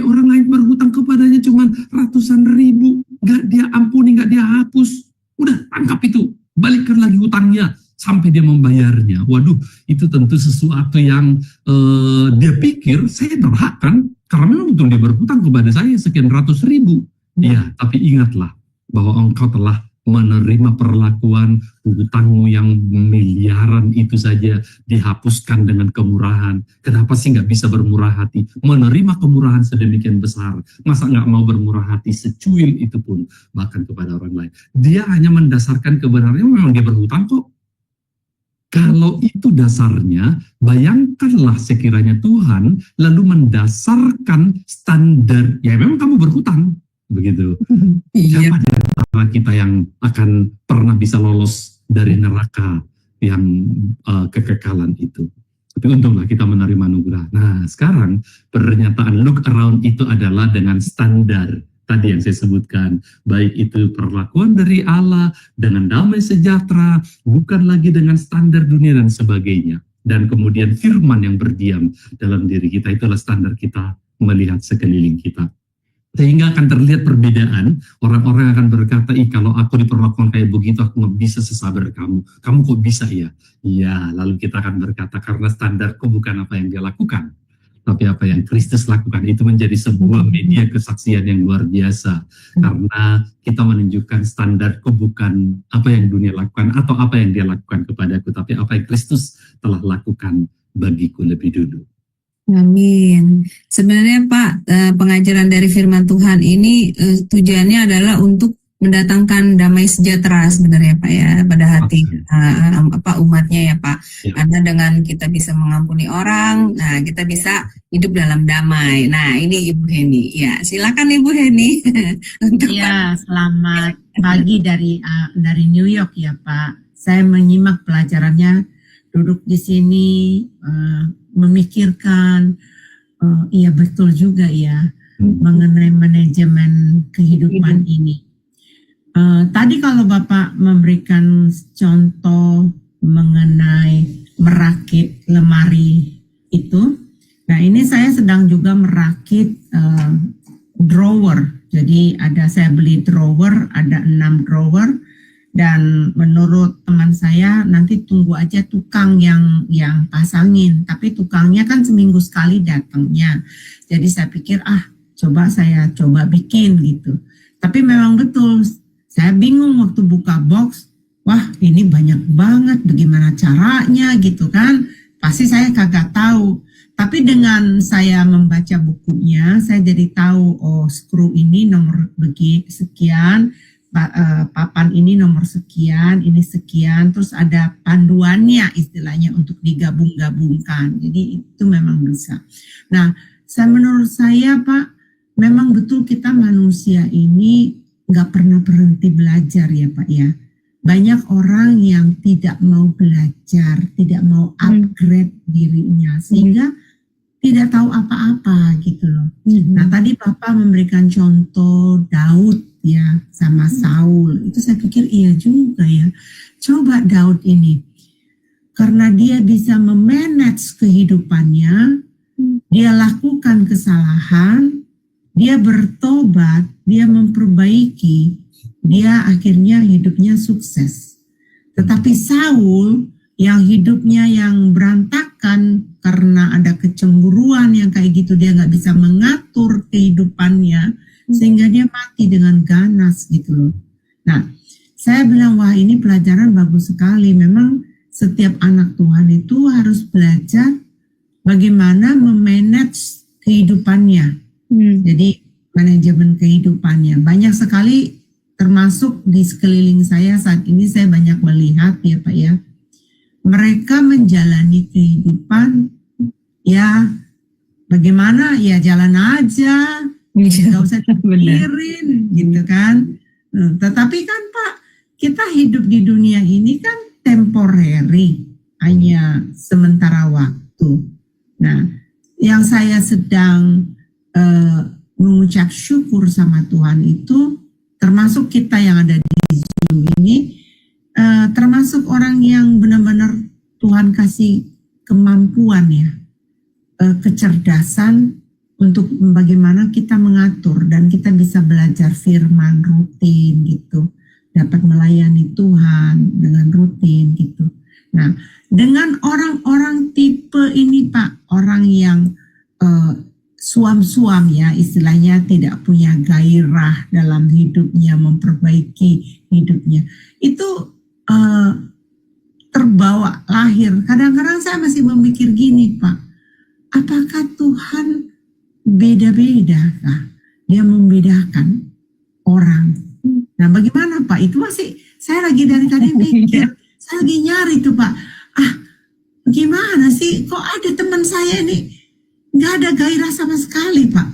Speaker 4: Orang lain berhutang kepadanya cuma ratusan ribu, gak dia ampuni, gak dia hapus. Udah, tangkap itu, balikkan lagi hutangnya sampai dia membayarnya. Waduh, itu tentu sesuatu yang dia pikir saya berhak kan, karena memang betul dia berhutang kepada saya sekian ratus ribu. Ya, tapi ingatlah bahwa engkau telah menerima perlakuan hutangmu yang miliaran itu saja dihapuskan dengan kemurahan. Kenapa sih nggak bisa bermurah hati? Menerima kemurahan sedemikian besar, masa nggak mau bermurah hati secuil itu pun, bahkan kepada orang lain. Dia hanya mendasarkan kebenarannya, memang dia berhutang kok. Kalau itu dasarnya, bayangkanlah sekiranya Tuhan lalu mendasarkan standar, ya memang kamu berhutang, begitu. Siapa di antara kita yang akan pernah bisa lolos dari neraka yang kekekalan itu? Tapi untunglah kita menerima anugerah. Nah, sekarang pernyataan look around itu adalah dengan standar tadi yang saya sebutkan, baik itu perlakuan dari Allah dengan damai sejahtera, bukan lagi dengan standar dunia dan sebagainya. Dan kemudian firman yang berdiam dalam diri kita, itulah standar kita melihat sekeliling kita. Sehingga akan terlihat perbedaan, orang-orang akan berkata, kalau aku diperlakukan kayak begitu, aku nggak bisa sesabar kamu. Kamu kok bisa ya? Ya, lalu kita akan berkata, karena standarku bukan apa yang dia lakukan, tapi apa yang Kristus lakukan. Itu menjadi sebuah media kesaksian yang luar biasa. Karena kita menunjukkan standarku bukan apa yang dunia lakukan, atau apa yang dia lakukan kepadaku, tapi apa yang Kristus telah lakukan bagiku lebih dulu.
Speaker 1: Amin. Sebenarnya Pak, pengajaran dari firman Tuhan ini tujuannya adalah untuk mendatangkan damai sejahtera sebenarnya Pak ya pada hati umatnya ya Pak.
Speaker 4: Ya.
Speaker 1: Karena dengan kita bisa mengampuni orang, nah kita bisa hidup dalam damai. Nah ini Ibu Heni. Ya silakan Ibu Heni.
Speaker 5: Ya, selamat pagi dari New York ya Pak. Saya menyimak pelajarannya, duduk di sini memikirkan, iya betul juga ya, mengenai manajemen kehidupan ini. Tadi kalau Bapak memberikan contoh mengenai merakit lemari itu, nah ini saya sedang juga merakit drawer. Jadi saya beli drawer, ada 6 drawer. Dan menurut teman saya nanti tunggu aja tukang yang pasangin, tapi tukangnya kan seminggu sekali datangnya. Jadi saya pikir saya coba bikin gitu. Tapi memang betul, saya bingung waktu buka box, wah ini banyak banget, bagaimana caranya gitu kan? Pasti saya kagak tahu. Tapi dengan saya membaca bukunya, saya jadi tahu, oh skru ini nomor sekian, papan ini nomor sekian, ini sekian, terus ada panduannya istilahnya untuk digabung-gabungkan. Jadi itu memang bisa. Nah, menurut saya Pak, memang betul kita manusia ini nggak pernah berhenti belajar ya Pak ya. Banyak orang yang tidak mau belajar, tidak mau upgrade dirinya, sehingga tidak tahu apa-apa gitu loh. Nah tadi Bapak memberikan contoh Daud ya sama Saul, itu saya pikir iya juga ya. Coba Daud ini, karena dia bisa memanage kehidupannya, dia lakukan kesalahan, dia bertobat, dia memperbaiki, dia akhirnya hidupnya sukses. Tetapi Saul yang hidupnya yang berantakan karena ada kecemburuan yang kayak gitu, dia nggak bisa mengatur kehidupannya, sehingga dia mati dengan ganas gitu loh. Nah, saya bilang wah ini pelajaran bagus sekali. Memang setiap anak Tuhan itu harus belajar bagaimana memanage kehidupannya. Jadi manajemen kehidupannya. Banyak sekali, termasuk di sekeliling saya saat ini saya banyak melihat ya Pak ya. Mereka menjalani kehidupan ya bagaimana ya, jalan aja, nggak usah dipikirin gitu kan. Tetapi kan Pak, kita hidup di dunia ini kan temporary, hanya sementara waktu. Nah yang saya sedang mengucap syukur sama Tuhan itu, termasuk kita yang ada di Zoom ini, termasuk orang yang benar-benar Tuhan kasih kemampuan ya, kecerdasan untuk bagaimana kita mengatur dan kita bisa belajar firman rutin gitu, dapat melayani Tuhan dengan rutin gitu. Nah, dengan orang-orang tipe ini Pak, orang yang suam-suam ya, istilahnya tidak punya gairah dalam hidupnya, memperbaiki hidupnya, itu terbawa lahir. Kadang-kadang saya masih memikir gini Pak, apakah Tuhan beda-beda kah? Dia membedakan orang. Nah bagaimana Pak? Itu masih saya lagi dari tadi mikir, saya lagi nyari tuh Pak. Gimana sih? Kok ada teman saya ini nggak ada gairah sama sekali Pak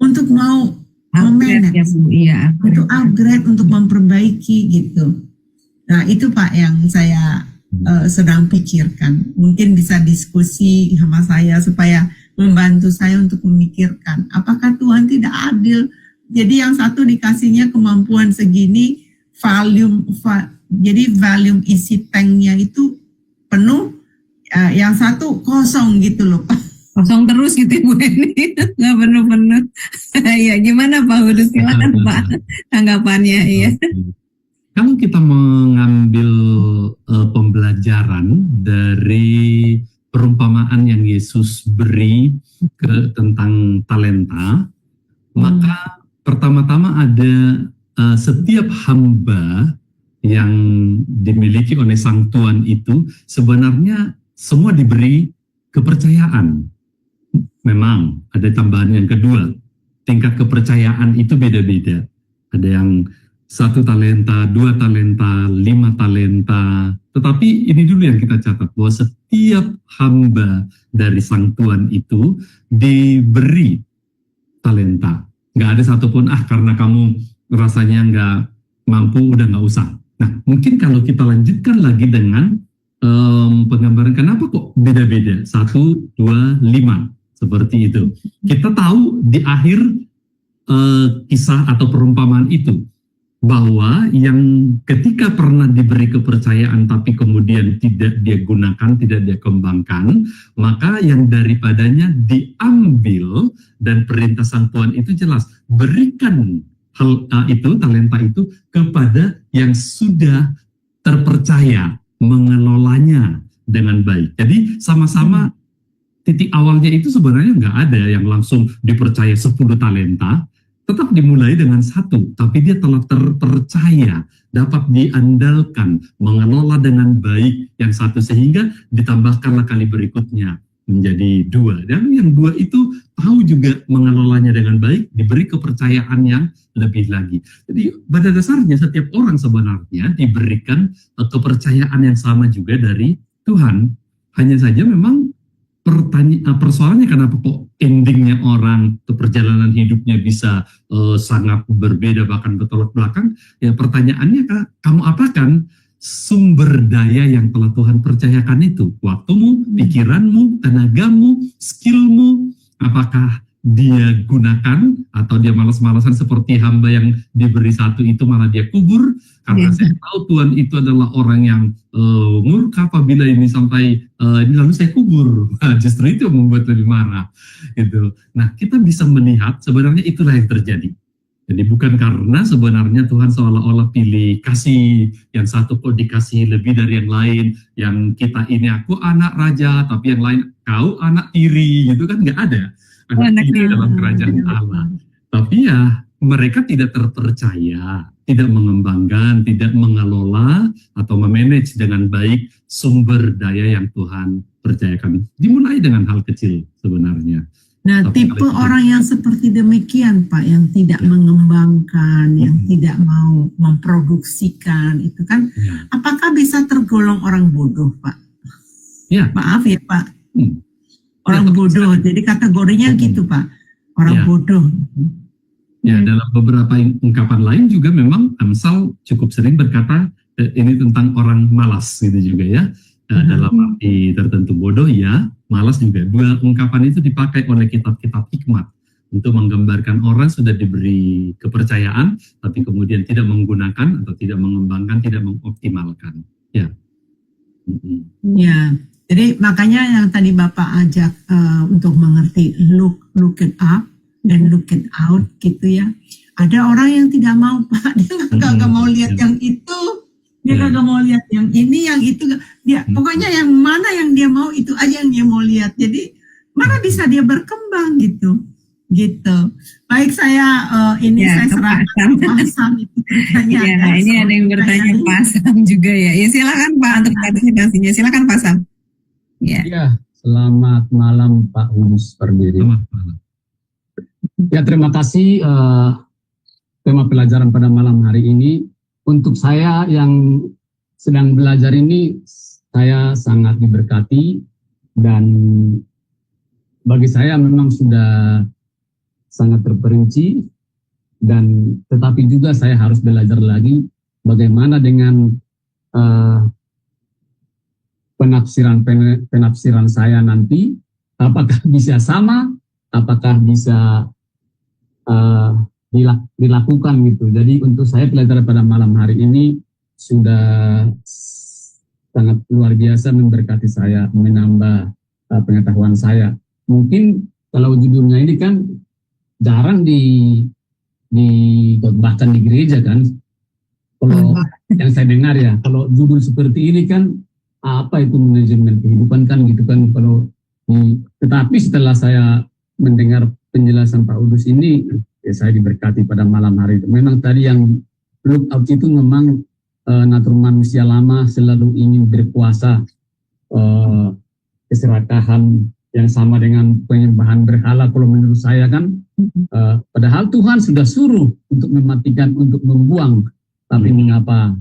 Speaker 5: untuk mau
Speaker 1: Upgrade ya,
Speaker 5: memanage,
Speaker 1: Bu. Iya.
Speaker 5: untuk upgrade, untuk memperbaiki gitu. Nah itu Pak yang saya sedang pikirkan. Mungkin bisa diskusi sama saya supaya membantu saya untuk memikirkan apakah Tuhan tidak adil. Jadi yang satu dikasihnya kemampuan segini, jadi volume isi tanknya itu penuh, yang satu kosong gitu loh Pak.
Speaker 1: Kosong terus gitu Bu ini, nggak penuh-penuh. Iya, gimana Pak Hudus? Silakan Pak tanggapannya. Iya.
Speaker 4: Kalau kita mengambil pembelajaran dari perumpamaan yang Yesus beri tentang talenta, maka pertama-tama ada setiap hamba yang dimiliki oleh Sang Tuhan itu sebenarnya semua diberi kepercayaan. Memang ada tambahan yang kedua, tingkat kepercayaan itu beda-beda. Ada yang 1 talenta, 2 talenta, 5 talenta. Tetapi ini dulu yang kita catat, bahwa setiap hamba dari Sang Tuhan itu diberi talenta. Nggak ada satupun, karena kamu rasanya nggak mampu, udah nggak usah. Nah, mungkin kalau kita lanjutkan lagi dengan penggambaran kenapa kok beda-beda, 1, 2, 5. Seperti itu. Kita tahu di akhir kisah atau perumpamaan itu, bahwa yang ketika pernah diberi kepercayaan tapi kemudian tidak dia gunakan, tidak dia kembangkan, maka yang daripadanya diambil, dan perintah Sang Tuhan itu jelas, berikan hal itu, talenta itu kepada yang sudah terpercaya mengelolanya dengan baik. Jadi sama-sama titik awalnya itu sebenarnya nggak ada yang langsung dipercaya 10 talenta, tetap dimulai dengan 1, tapi dia telah terpercaya, dapat diandalkan, mengelola dengan baik yang 1, sehingga ditambahkanlah kali berikutnya menjadi 2. Dan yang 2 itu tahu juga mengelolanya dengan baik, diberi kepercayaan yang lebih lagi. Jadi pada dasarnya setiap orang sebenarnya diberikan kepercayaan yang sama juga dari Tuhan. Hanya saja memang persoalannya kenapa kok endingnya orang atau perjalanan hidupnya bisa sangat berbeda, bahkan bertolak belakang. Ya pertanyaannya, kamu apakan sumber daya yang telah Tuhan percayakan itu? Waktumu, pikiranmu, tenagamu, skillmu, apakah dia gunakan atau dia malas-malasan seperti hamba yang diberi 1 itu malah dia kubur? Karena saya tahu Tuhan itu adalah orang yang murka apabila ini sampai ini lalu saya kubur. Nah, justru itu yang membuat lebih marah gitu. Nah, kita bisa melihat sebenarnya itulah yang terjadi. Jadi bukan karena sebenarnya Tuhan seolah-olah pilih kasih yang 1 kok dikasih lebih dari yang lain, yang kita ini aku anak raja tapi yang lain kau anak tiri, gitu kan, nggak ada anak tiri dalam kerajaan Allah. Tapi ya mereka tidak terpercaya, tidak mengembangkan, tidak mengelola atau memanage dengan baik sumber daya yang Tuhan percayakan. Dimulai dengan hal kecil sebenarnya.
Speaker 5: Nah, tipe orang yang seperti demikian Pak, yang tidak mengembangkan, yang tidak mau memproduksikan, itu kan, apakah bisa tergolong orang bodoh Pak?
Speaker 4: Ya.
Speaker 5: Maaf ya Pak, orang bodoh, jadi kategorinya gitu Pak, orang bodoh.
Speaker 4: Ya, dalam beberapa ungkapan lain juga memang Amsal cukup sering berkata ini tentang orang malas gitu juga ya. Dalam arti tertentu bodoh ya, malas juga. Dua ungkapan itu dipakai oleh kitab-kitab hikmat untuk menggambarkan orang sudah diberi kepercayaan, tapi kemudian tidak menggunakan atau tidak mengembangkan, tidak mengoptimalkan. Ya.
Speaker 5: Ya, jadi makanya yang tadi Bapak ajak untuk mengerti look it up dan look it out gitu ya. Ada orang yang tidak mau Pak, dia kagak mau lihat yang itu, dia kagak mau lihat yang ini, yang itu, dia pokoknya yang mana yang dia mau itu aja yang dia mau lihat. Jadi mana bisa dia berkembang gitu. Baik, saya saya serahkan Pak Sam itu.
Speaker 1: Ya, ini ada yang bertanya Pak Sam juga ya. Ya silakan Pak untuk partisipasinya. Silakan Pak Sam. Ya.
Speaker 6: Ya, selamat malam Pak Hudus Pardede. Ya, terima kasih tema pelajaran pada malam hari ini. Untuk saya yang sedang belajar ini, saya sangat diberkati, dan bagi saya memang sudah sangat terperinci, dan tetapi juga saya harus belajar lagi bagaimana dengan penafsiran saya nanti, apakah bisa sama, apakah bisa dilakukan gitu. Jadi untuk saya pelajaran pada malam hari ini sudah sangat luar biasa, memberkati saya, menambah pengetahuan saya. Mungkin kalau judulnya ini kan jarang bahkan di gereja kan. Kalau yang saya dengar ya, kalau judul seperti ini kan apa itu manajemen kehidupan kan gitu kan. Tetapi setelah saya mendengar penjelasan Pak Udus ini, ya saya diberkati pada malam hari itu. Memang tadi yang look out itu memang natur manusia lama selalu ingin berkuasa, keserakahan yang sama dengan penyembahan berhala kalau menurut saya kan. Padahal Tuhan sudah suruh untuk mematikan, untuk membuang, tapi mengapa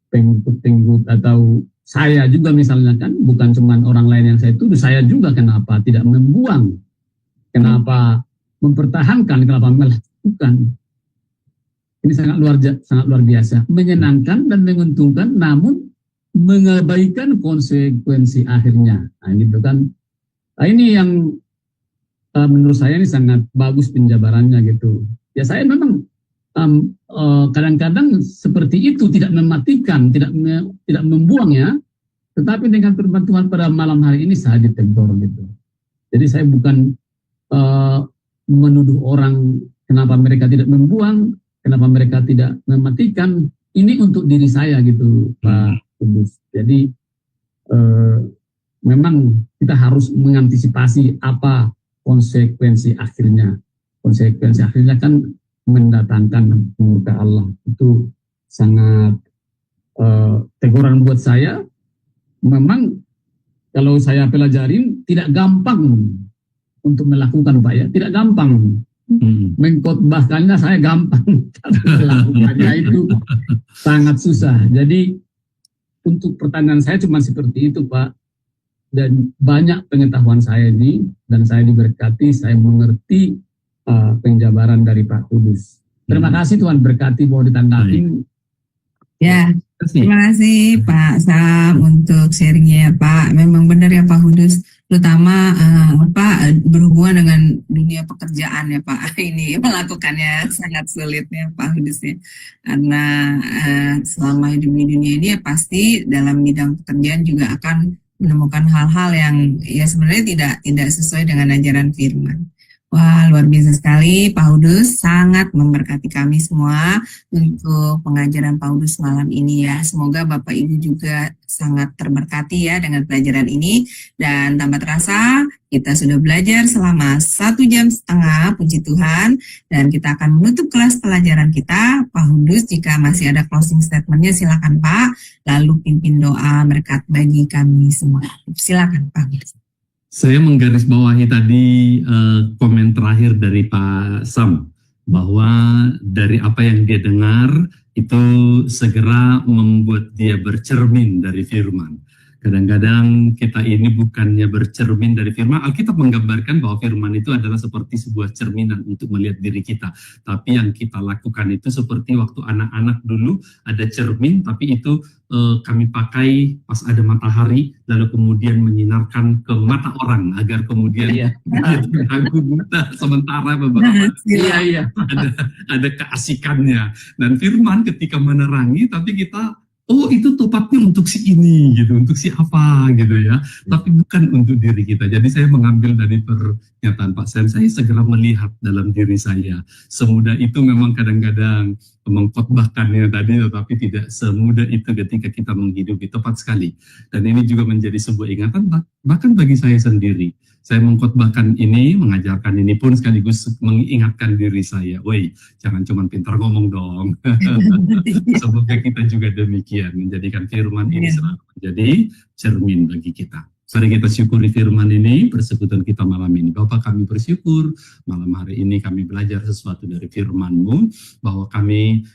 Speaker 6: pengikut-pengikut atau saya juga misalnya kan, bukan cuma orang lain yang saya tuduh, saya juga kenapa tidak membuang, kenapa mempertahankan, kenapa melakukan. Ini sangat luar biasa, menyenangkan dan menguntungkan, namun mengabaikan konsekuensi akhirnya. Nah, gitu kan. Nah, ini yang menurut saya ini sangat bagus penjabarannya gitu. Ya saya memang kadang-kadang seperti itu, tidak mematikan, tidak membuang ya. Tetapi dengan firman Tuhan pada malam hari ini saya ditegur gitu. Jadi saya bukan menuduh orang kenapa mereka tidak membuang, kenapa mereka tidak mematikan. Ini untuk diri saya gitu Pak Kudus. Jadi memang kita harus mengantisipasi apa konsekuensi akhirnya. Konsekuensi akhirnya kan mendatangkan murka Allah. Itu sangat teguran buat saya. Memang kalau saya pelajarin tidak gampang untuk melakukan Pak ya, tidak gampang. Mengkhotbahkannya saya gampang, tapi melakukannya itu sangat susah. Jadi untuk pertanyaan saya cuma seperti itu Pak. Dan banyak pengetahuan saya ini, dan saya diberkati, saya mengerti penjabaran dari Pak Kudus. Terima kasih, Tuhan berkati, mau ditanggapi.
Speaker 1: Ya, terima kasih Pak Sam untuk sharingnya ya Pak. Memang benar ya Pak Kudus, terutama berhubungan dengan dunia pekerjaan ya Pak. Ini melakukannya sangat sulit ya Pak Kudus ya. Karena selama hidup di dunia ini ya pasti dalam bidang pekerjaan juga akan menemukan hal-hal yang ya sebenarnya tidak sesuai dengan ajaran firman. Wah, luar biasa sekali Pak Kudus, sangat memberkati kami semua untuk pengajaran Pak Kudus malam ini ya. Semoga Bapak Ibu juga sangat terberkati ya dengan pelajaran ini. Dan tanpa terasa kita sudah belajar selama 1,5 jam, puji Tuhan. Dan kita akan menutup kelas pelajaran kita. Pak Kudus, jika masih ada closing statement-nya silakan Pak. Lalu pimpin doa berkat bagi kami semua. Silakan Pak Kudus.
Speaker 4: Saya menggarisbawahi tadi komen terakhir dari Pak Sam, bahwa dari apa yang dia dengar itu segera membuat dia bercermin dari firman. Kadang-kadang kita ini bukannya bercermin dari firman. Alkitab menggambarkan bahwa firman itu adalah seperti sebuah cerminan untuk melihat diri kita. Tapi yang kita lakukan itu seperti waktu anak-anak dulu ada cermin, tapi itu kami pakai pas ada matahari, lalu kemudian menyinarkan ke mata orang agar kemudian aku buta sementara beberapa ada keasikannya. Dan firman ketika menerangi, tapi kita itu topatnya untuk si ini gitu, untuk si apa gitu ya, tapi bukan untuk diri kita. Jadi saya mengambil dari pernyataan Pak Sam, saya segera melihat dalam diri saya. Semudah itu memang kadang-kadang mengkhotbahkannya tadi, tetapi tidak semudah itu ketika kita menghidupi. Tepat sekali. Dan ini juga menjadi sebuah ingatan bahkan bagi saya sendiri. Saya mengkhotbahkan ini, mengajarkan ini pun sekaligus mengingatkan diri saya, woi, jangan cuma pintar ngomong dong. Semoga kita juga demikian, menjadikan firman ini selalu menjadi cermin bagi kita. Mari kita syukuri firman ini, persekutuan kita malam ini. Bapak, kami bersyukur malam hari ini kami belajar sesuatu dari firman-Mu, bahwa kami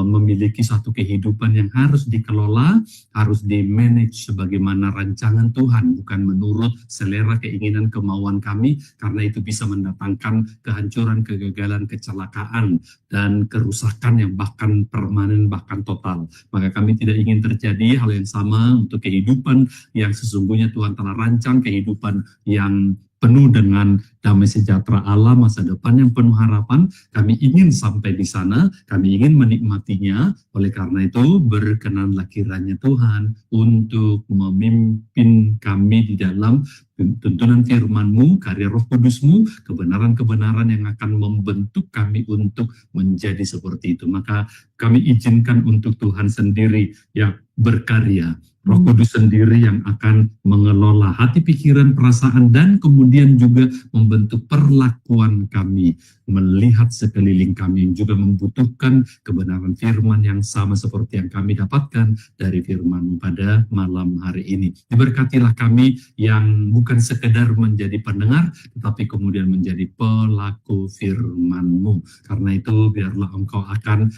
Speaker 4: memiliki satu kehidupan yang harus dikelola, harus di-manage sebagaimana rancangan Tuhan, bukan menurut selera, keinginan, kemauan kami, karena itu bisa mendatangkan kehancuran, kegagalan, kecelakaan, dan kerusakan yang bahkan permanen, bahkan total. Maka kami tidak ingin terjadi hal yang sama untuk kehidupan yang sesungguhnya Tuhan telah rancang, kehidupan yang penuh dengan damai sejahtera Allah, masa depan yang penuh harapan. Kami ingin sampai di sana, kami ingin menikmatinya. Oleh karena itu, berkenanlah kiranya Tuhan untuk memimpin kami di dalam tuntunan firman-Mu, karya Roh Kudus-Mu, kebenaran-kebenaran yang akan membentuk kami untuk menjadi seperti itu. Maka kami izinkan untuk Tuhan sendiri yang berkarya, Roh Kudus sendiri yang akan mengelola hati, pikiran, perasaan, dan kemudian juga membentuk perlakuan kami, melihat sekeliling kami yang juga membutuhkan kebenaran firman yang sama seperti yang kami dapatkan dari firman pada malam hari ini. Diberkatilah kami yang bukan sekedar menjadi pendengar, tetapi kemudian menjadi pelaku firman-Mu. Karena itu biarlah Engkau akan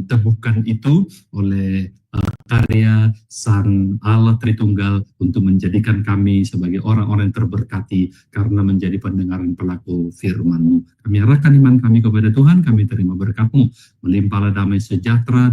Speaker 4: teguhkan itu oleh karya Sang Allah Tritunggal untuk menjadikan kami sebagai orang-orang yang terberkati karena menjadi pendengar dan pelaku firman-Mu. Kami arahkan iman kami kepada Tuhan, kami terima berkat-Mu, melimpahlah damai sejahtera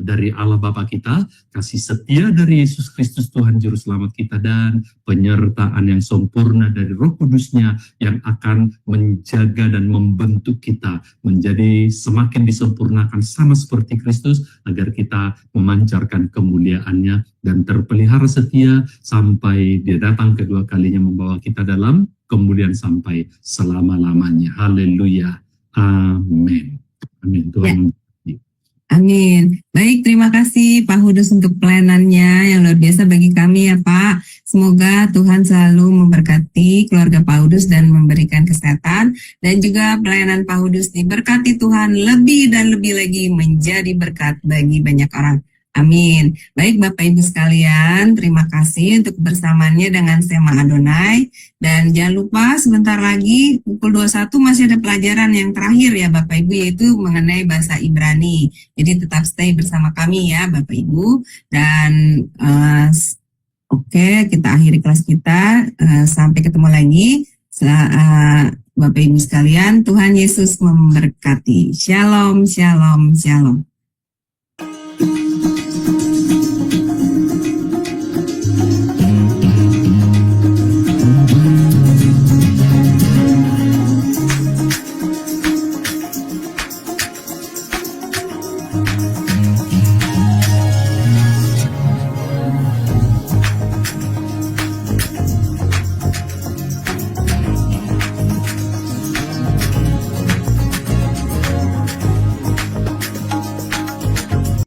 Speaker 4: dari Allah Bapa kita, kasih setia dari Yesus Kristus Tuhan Juru Selamat kita, dan penyertaan yang sempurna dari Roh Kudus-Nya yang akan menjaga dan membentuk kita menjadi semakin disempurnakan sama seperti Kristus, agar kita memancarkan kemuliaan-Nya dan terpelihara setia sampai Dia datang kedua kalinya membawa kita dalam kemuliaan sampai selama-lamanya. Haleluya. Amin. Amin. Tuhan.
Speaker 1: Amin. Baik, terima kasih Pak Hudus untuk pelayanannya yang luar biasa bagi kami ya Pak. Semoga Tuhan selalu memberkati keluarga Pak Hudus dan memberikan kesehatan, dan juga pelayanan Pak Hudus diberkati Tuhan lebih dan lebih lagi menjadi berkat bagi banyak orang. Amin. Baik Bapak Ibu sekalian, terima kasih untuk bersamaannya dengan Sema Adonai. Dan jangan lupa sebentar lagi pukul 21 masih ada pelajaran yang terakhir ya Bapak Ibu, yaitu mengenai bahasa Ibrani. Jadi tetap stay bersama kami ya Bapak Ibu. Dan oke, kita akhiri kelas kita. Sampai ketemu lagi. Bapak Ibu sekalian, Tuhan Yesus memberkati. Shalom, shalom, shalom.